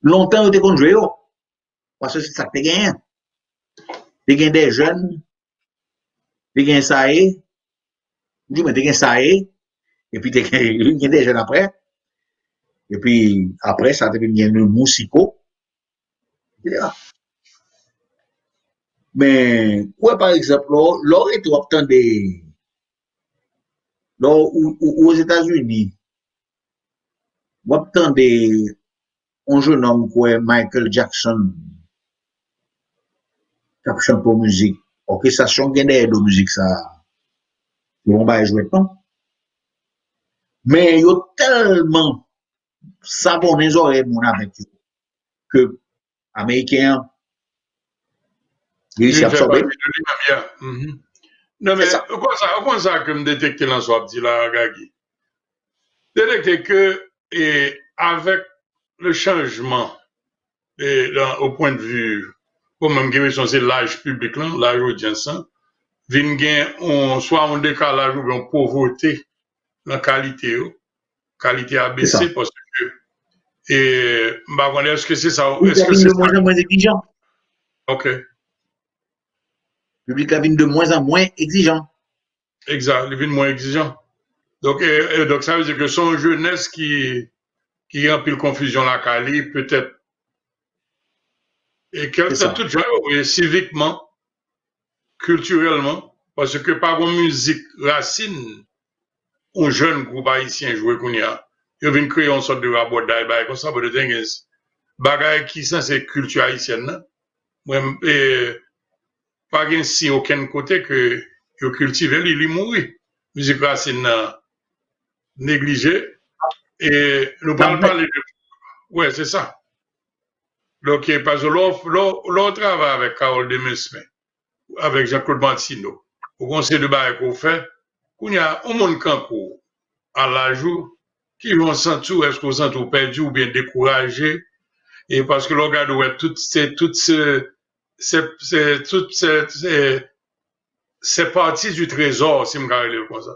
longtemps, on était qu'on jouait, parce que c'est ça que t'es gagné. T'es gagné des jeunes, t'es gagné ça et, dis moi t'es gagné ça et puis t'es gagné des jeunes après. Et puis, après, ça devient le musico. Mais, ouais, par exemple, là, tu obtient des, là, aux États-Unis, on obtient des, un jeune homme, quoi, Michael Jackson, qui a chanté pour musique. Ok, ça chante bien de musique, ça, on va jouer pas. Mais, il y a tellement savonné les oreilles, mon avec eux, que, Américains, ils s'y absorbent. Non, mais, comment ça que me détecter dans ce dit là, Gagi? Détecter que, et avec le changement, au point de vue, comme même c'est l'âge public, l'âge audience, vin gen soit un décalage ou une pauvreté dans la qualité abaissée parce que et bah est-ce que c'est ça est-ce que c'est de moins en moins exigeant. OK. Le public devient de moins en moins exigeant. Exact, il devient moins exigeant. Donc donc ça veut dire que son jeunesse qui remplit confusion la Cali peut-être et que tout genre civiquement, culturellement parce que par une musique racine un jeune groupe haïtien joué qu'on y a. Ils viennent créer une sorte de rapport d'ail, comme ça, but the thing is, bagay qui ça, c'est culture haïtienne, moi, pas gen si aucun côté que, ils cultivent, ils mourent. Musique racine, négligée, et nous parlons parler de, ouais, c'est ça. Donc, parce que l'autre travail avec Carole Demesme, avec Jean-Claude Martino, au conseil de bagay qu'on fait, qu'on y a un monde kanko, à la jour, qui vont sentir, est-ce qu'on sent perdu ou bien découragé, et parce que l'on regarde, ouais, toutes ces parties du trésor, si je me regarde comme ça,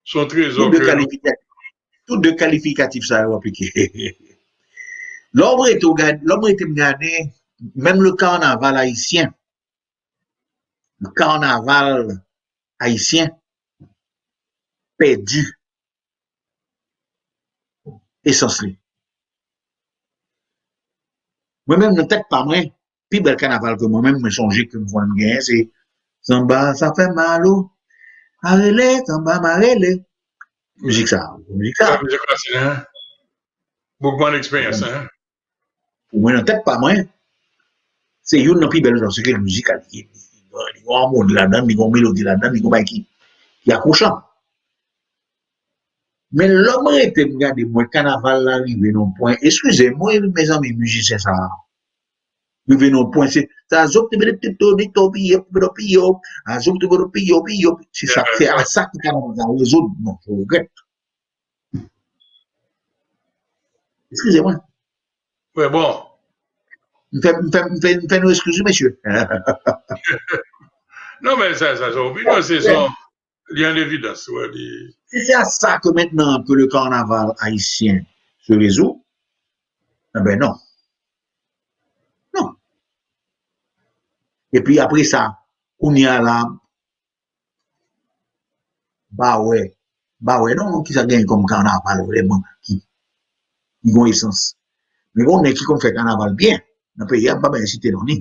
son trésor que nous... Tout de qualificatifs, ça a appliqué. L'homme était regardé, même le carnaval haïtien, perdu, essentiel. Moi-même, ne tête pas moi, Puis bel carnaval que moi-même, me songe que me vois bien, c'est Samba, ça fait mal, oh. Arrêlez, Samba, m'arrêlez. Musique ça, musique La ça. musique racine, hein? Beaucoup d'expérience, hein? Pour moi, non, tête pas moi. C'est une des plus belles choses, c'est que la musique, il y a un monde là-dedans, il y a une mélodie là-dedans, il y a qui est accrochant. Mais l'homme était regardé, moi, carnaval arrivé non point. Excusez-moi, mes amis musiciens, ça. Arrivé non point, c'est ça, c'est ça, c'est à ça que carnaval a résoudre. Non, je regrette. Excusez-moi. Ouais, bon. Me fait nous excuser, monsieur. Non, mais ça, son opinion, c'est son lien d'évidence. Ouais, C'est à ça que maintenant que le carnaval haïtien se résout, eh ben non. Non. Et puis après ça, on y a là, bah ouais, non, qui ça gagne comme carnaval vraiment, qui ont essence. Mais on est qui qu'on fait carnaval bien. Dans le pays, il n'y a pas bien cité non, mais.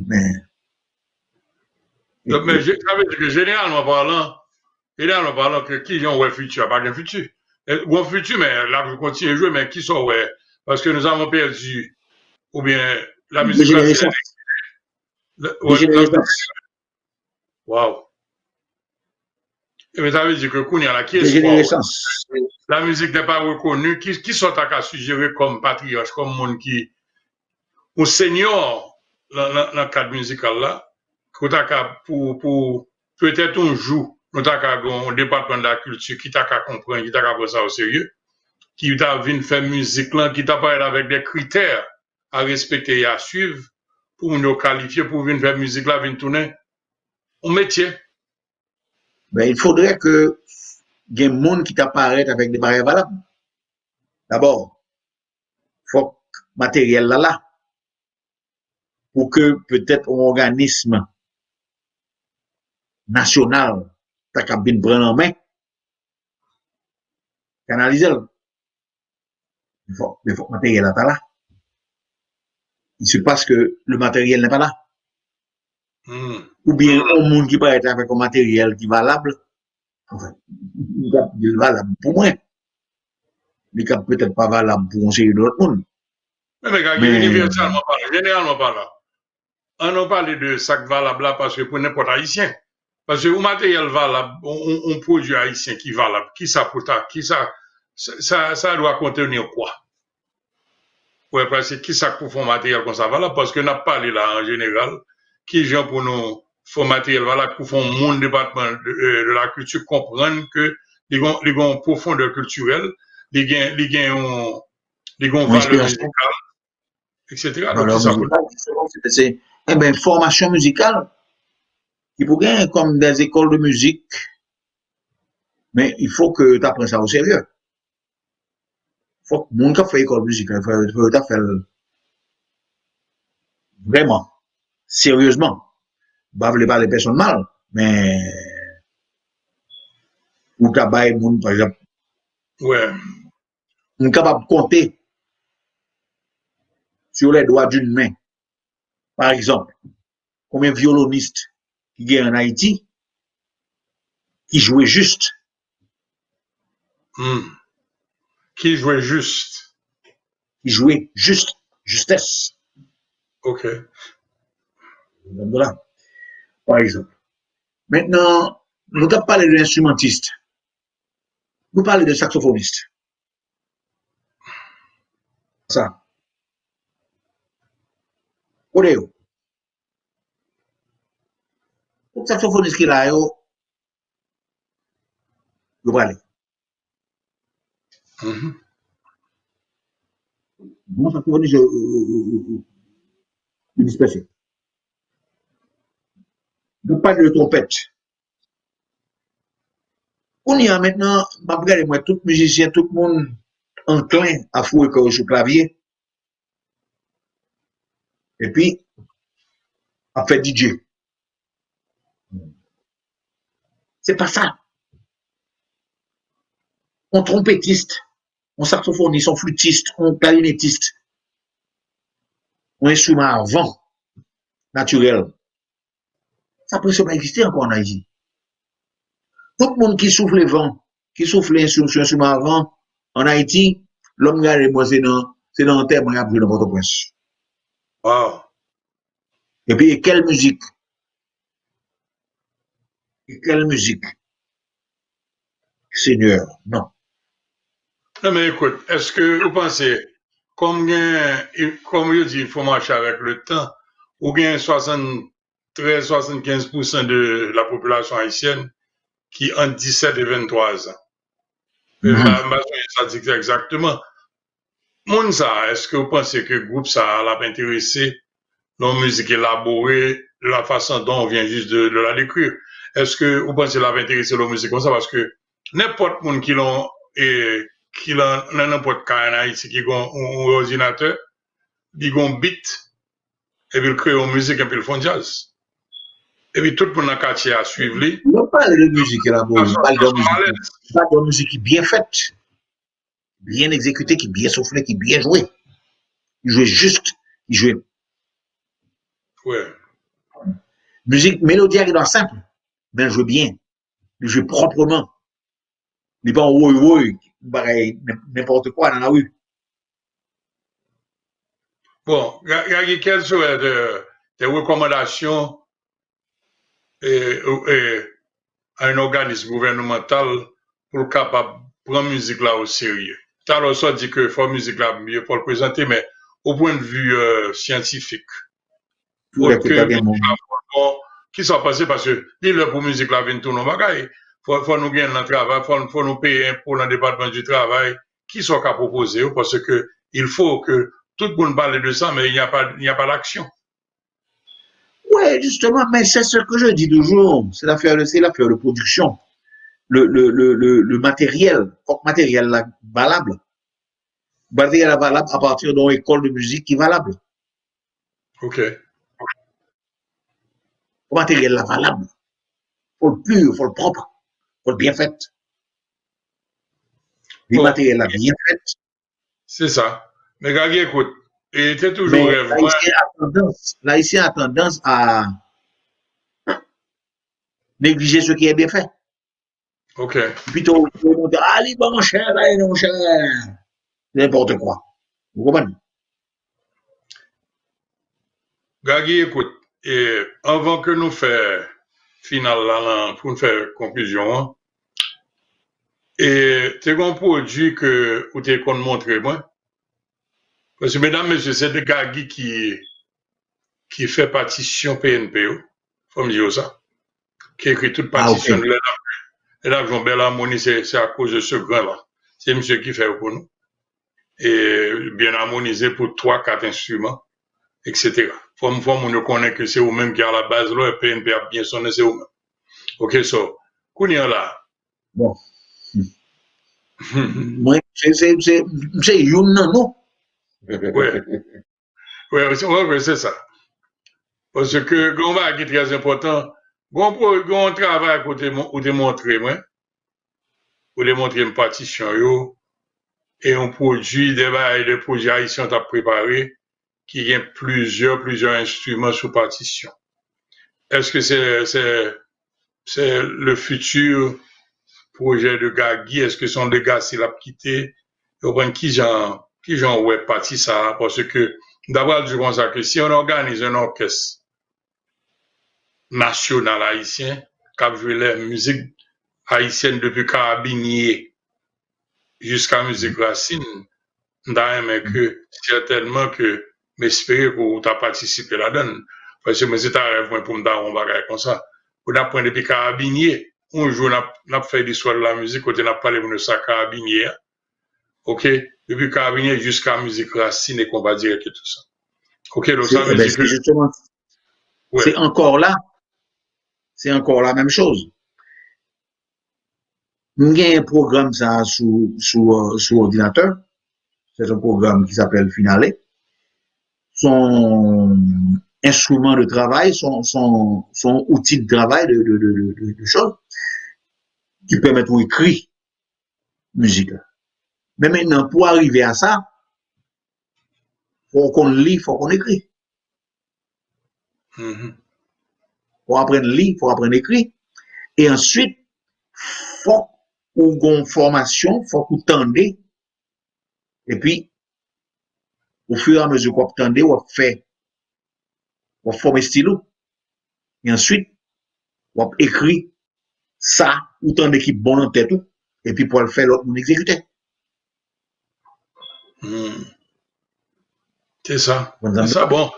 Donc, mais ça veut dire que généralement parlant, que qui ont un futur, pas un futur. Ou un futur, mais là, je continue à jouer, mais qui sont, ouais, parce que nous avons perdu, ou bien, la musique classique. Wow. Mais ça veut dire que Kounia, là, qui est la musique n'est pas reconnue, qui sont à suggérer comme patriote, comme monde qui, ou senior, dans le cadre musical là, pour peut-être un jour, nous avons un département de la culture qui t'a qu'à comprendre, qui t'a qu'à prendre ça au sérieux, qui t'a vu faire musique là, qui t'a parlé avec des critères à respecter et à suivre pour nous qualifier, pour venir faire musique là, venir tourner un métier. Ben, il faudrait que il y ait un monde qui t'apparaît avec des barrières valables. D'abord, il faut que le matériel là, pour que peut-être un organisme national t'a qu'à bien prendre en main, canaliser. Il faut que le matériel là. Il se passe que le matériel n'est pas là. Ou bien un monde qui peut être avec un matériel qui est valable, enfin, il est valable pour moi. Mais il n'est peut-être pas valable pour un série d'autres monde. Mais universellement parlant, généralement parlant, on a parlé de sac valable là parce que pour n'importe haïtien. Parce que un matériel valable, on produit haïtien qui est valable, qui ça pour ta, qui ça doit contenir quoi? Ouais, parce que qui ça pour faire matériel comme ça valable? Parce que n'a parlé là en général, qui gens pour nous faire matériel valable pour faire mon département de la culture comprendre que les ont une profondeur culturelle, les ont valeur musicale, etc. Donc, c'est eh ben, formation musicale. Il faut gagner comme des écoles de musique, mais il faut que tu apprennes ça au sérieux. Il faut que le monde qui fait école de musique, il faut faire vraiment, sérieusement. Je ne veux pas les personnes mal, mais ou travail, par exemple, ouais. on est capable de compter sur les doigts d'une main. Par exemple, combien de violonistes qui y a en Haïti qui jouaient juste. Qui jouait juste. Qui jouaient juste, justesse. OK. Voilà. Par exemple. Maintenant, nous avons parlé de l'instrumentiste. Nous parlons de saxophoniste. Ça. Odeo. Le saxophoniste qui est là, vous parlez. Bon saxophoniste, une espèce. Nous parlons de trompette. On y a maintenant, regardez-moi, tout musicien, tout le monde enclin à fouer sur le clavier. Et puis, à faire DJ. C'est pas ça. On trompettiste, on saxophoniste, on flûtiste, on clarinettiste, on instrument à vent. naturel. Ça peut pas exister encore en Haïti. Tout le monde qui souffle le vent, qui souffle l'instrument avant, en Haïti, l'homme garé, moi, c'est dans le terme, il y a plus de Port-au-Prince. Wow. Et puis, quelle musique? Et quelle musique? Seigneur, non. Non, mais écoute, est-ce que vous pensez, comme je dis, il faut marcher avec le temps, ou bien 73-75% de la population haïtienne qui ont 17 et 23 ans? Ça dit exactement. Mounsa, est-ce que vous pensez que le groupe ça l'a intéressé dans la musique élaborée, de la façon dont on vient juste de la décrire? Est-ce que vous pensez l'a intéressé dans la musique comme ça? Parce que n'importe qui l'ont dans n'importe quel en Haïti qui a un ordinateur, il a un beat, et puis il crée une musique et puis il fait jazz. Et puis tout le monde dans le quartier a suivi. On parle de musique élaborée, on parle de musique qui est bien faite, bien exécutée, qui est bien soufflée, qui est bien jouée. Il jouait juste, il jouait. Ouais. Musique mélodique dans simple, mais il jouait bien, il jouait proprement. Il n'est pas en oui, pareil, n'importe quoi dans la rue. Bon, quelles seraient des recommandations à un organisme gouvernemental pour capable prendre la musique là au sérieux? Tu as ça dit que faut musique là mieux pour le présenter, mais au point de vue scientifique. Qui sont passés parce que l'île pour musique là vient tout nos bagailles. Faut nous gagner dans le travail, faut nous payer pour le département du travail. Qui sont qu'à proposer parce que il faut que tout le monde parle de ça, mais il n'y a pas d'action. Oui, justement, mais c'est ce que je dis toujours. C'est l'affaire de production. Le matériel, matériel là, valable. Matériel valable à partir d'une école de musique qui est valable. OK. Le matériel là, valable. Faut le pur, faut le propre, faut le bien fait. Le matériel là, bien fait. C'est ça. Mais regarde, écoute, il était toujours rêve. L'haïtien a tendance à négliger ce qui est bien fait. OK. Plutôt, allez, bon, mon cher, allez, mon cher. N'importe quoi. Vous comprenez? Gagui, écoute, et avant que nous fassions finale là, pour nous faire conclusion, et tu as un produit que vous avez montré, moi. Parce que, mesdames, messieurs, c'est des Gagui qui fait partition PNP, faut me dire ça, qui écrit toute partition. Okay. Et là, Jean Belle Harmonie, c'est à cause de ce grand-là. C'est monsieur qui fait pour nous. Et bien harmonisé pour 3-4 instruments, etc. Faut nous connaître que c'est vous-même qui à la base, là, et PNP a bien sonné, c'est vous-même. OK, so, Kounia là. Bon. Moi, c'est Youn, non? Oui, c'est ça. Parce que, on va qui est très important, on travail côté ou démontrer, moi, ou démontrer une partition, yo, et on produit des projets haïtiens à préparer qui ont plusieurs instruments sous partition. Est-ce que c'est le futur projet de Gagui? Est-ce que son gars s'il a quitté? Qui j'en ouais parti ça? Parce que d'abord, je pense que si on organise un orchestre national haïtien, qui a joué la musique haïtienne depuis Carabinier jusqu'à musique racine, d'ailleurs, que certainement que m'espérer que tu as participé là-dedans. Parce que c'est un rêve pour me dire un bagage comme ça. On apprend depuis Carabinier. Un jour, on a fait l'histoire de la musique, quand on a parlé de ça Carabinier. OK? Depuis Carabinier jusqu'à musique racine et qu'on va dire que tout ça. OK? Donc ça veut dire que. Justement, ouais. C'est encore là. C'est encore la même chose. Il y a un programme ça sous ordinateur. C'est un programme qui s'appelle Finale. Son instrument de travail, son outil de travail de choses qui permettent d'écrire musique. Mais maintenant, pour arriver à ça, faut qu'on lit, faut qu'on écrit. Faut apprendre à lire, faut apprendre à écrire. Et ensuite, faut ou gon formation, faut qu'on tende. Et puis, au fur et à mesure qu'on tende, on fait, on forme stylo. Et ensuite, on écrit ça, ou tende qui bon en tête, et puis pour le faire, l'autre, on exécuter. C'est ça. C'est ça, bon.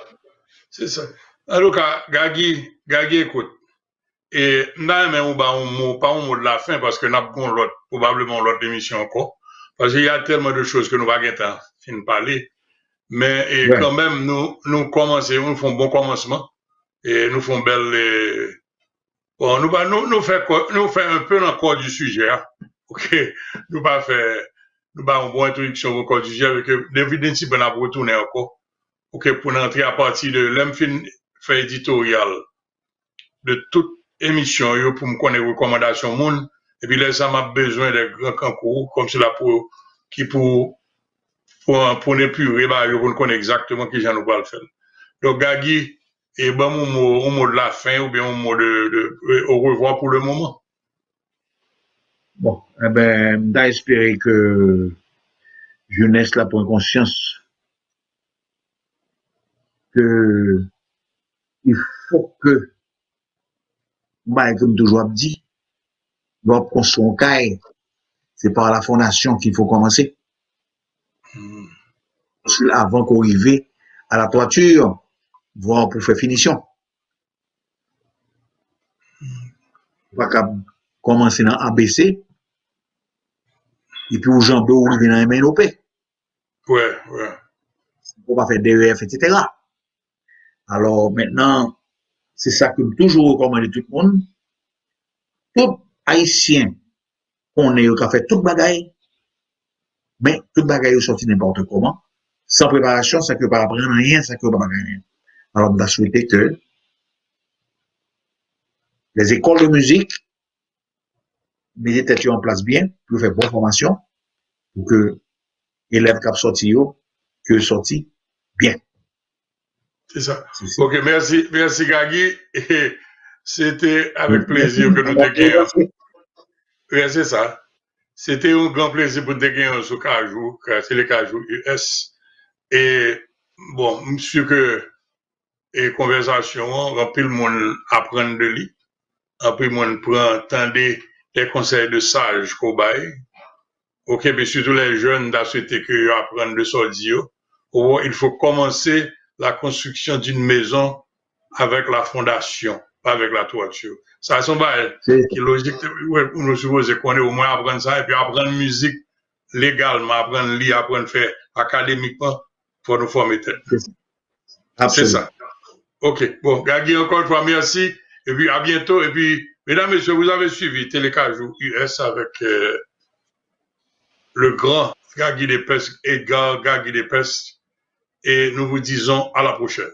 C'est ça. Alors, Gagi, écoute. Et là, mais on pas un mot de la fin parce que nous avons probablement l'autre émission encore. Parce qu'il y a tellement de choses que nous ne pouvons pas finir de parler. Mais quand même, nous commençons, nous faisons un bon commencement. Et nous faisons belle. Bon, nous faisons un peu dans le corps du sujet. Hein. OK? Nous pas faire. Nous avons une bonne introduction au corps du sujet avec David Nancy, on a retourné encore. OK? Pour entrer à partir de l'emfin fait éditorial de toute émission pour me connaître les recommandations monde et puis là ça m'a besoin de grands concours comme cela pour ne plus rébailler pour nous connaître exactement qui j'en nous va le faire. Donc Gagi et ben mon mot de la fin ou bien mon mot de au revoir pour le moment. Bon, eh ben j'espère que jeunesse là prend conscience que il faut que comme toujours dit, doit construire un cahier. C'est par la fondation qu'il faut commencer. Avant qu'on arrive à la toiture, voir pour faire finition. Pas qu'à commencer dans ABC, et puis aux jambes où il vient dans MNOP. Ouais. On va faire DEF, etc. Alors maintenant, c'est ça que je toujours recommande tout le monde. Tout haïtien, on est qui a fait toute bagaille, mais toute bagaille est sorti n'importe comment, sans préparation, ça que pas apprendre rien, ça que pas rien. Alors, on va souhaiter que les écoles de musique mettent en place bien pour faire bonne formation, pour que les élèves qui sorti que sorti bien. C'est ça. OK, merci Gagi. Et c'était avec plaisir que nous te gagnons. Oui, c'est ça. C'était un grand plaisir pour te gagner sur Kajou, c'est le Kajou US. Et bon, monsieur que et conversation, remplit le monde apprendre de lui. Après, le monde prend entendre les conseils de sages qu'on baille. OK, mais surtout les jeunes, d'à souhaiter qu'ils apprennent de sortir. Il faut commencer la construction d'une maison avec la fondation, pas avec la toiture. Ça, c'est qui est logique. Nous supposons qu'on est au moins apprendre ça et puis apprendre musique légalement, apprendre à lire, apprendre à faire académiquement pour nous former tête. C'est ça. OK. Bon, Gagi, encore une fois, merci. Et puis, à bientôt. Et puis, mesdames et messieurs, vous avez suivi Télécajou US avec le grand Gagi Despestre, Edgar Gagi Despestre. Et nous vous disons à la prochaine.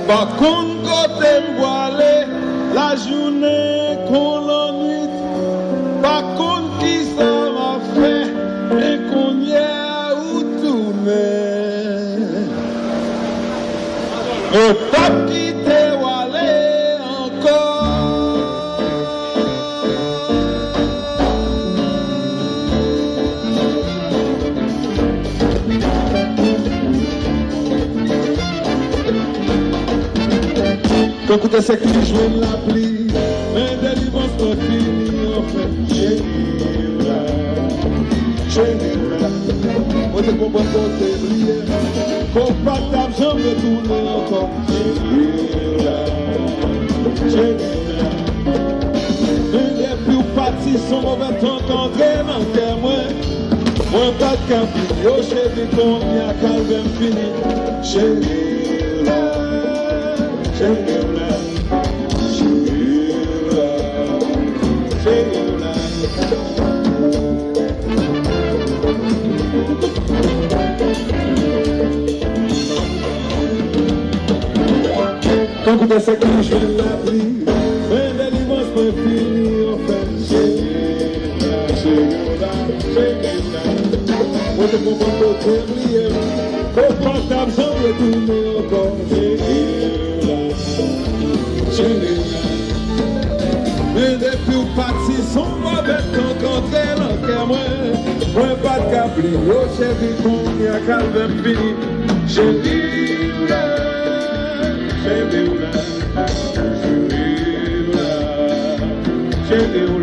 Par contre, côté voilé, la journée qu'on l'ennuie, par contre, qui ça m'a fait, et qu'on y a où tourner. On pas quitté Walé encore. Quand écoutez ce qui joue la pluie, mais des livres sont finis, en fait, chérie, moi te comprends quand t'es brillé, qu'on pas ta jambe tourner encore, chérie, parti, son mauvais temps qu'entrer dans le cœur, moi pas de capi, yo chéri, qu'on y a calme fini. Chéri, là, chéri, là, chéri, là, chéri, là. Quand vous pensez que je vais la vie, mais les dimanches me finir en fait. Chéri, là, moi je comprends pas tes prières, au portable sans retourner encore. Chéri, là, mais depuis ou parti, son mauvais temps qu'entrer dans le cœur, moi pas de câble, oh chéri, qu'on y a calme fini. Chéri, là, chéri, là, chéri, là, chéri, là.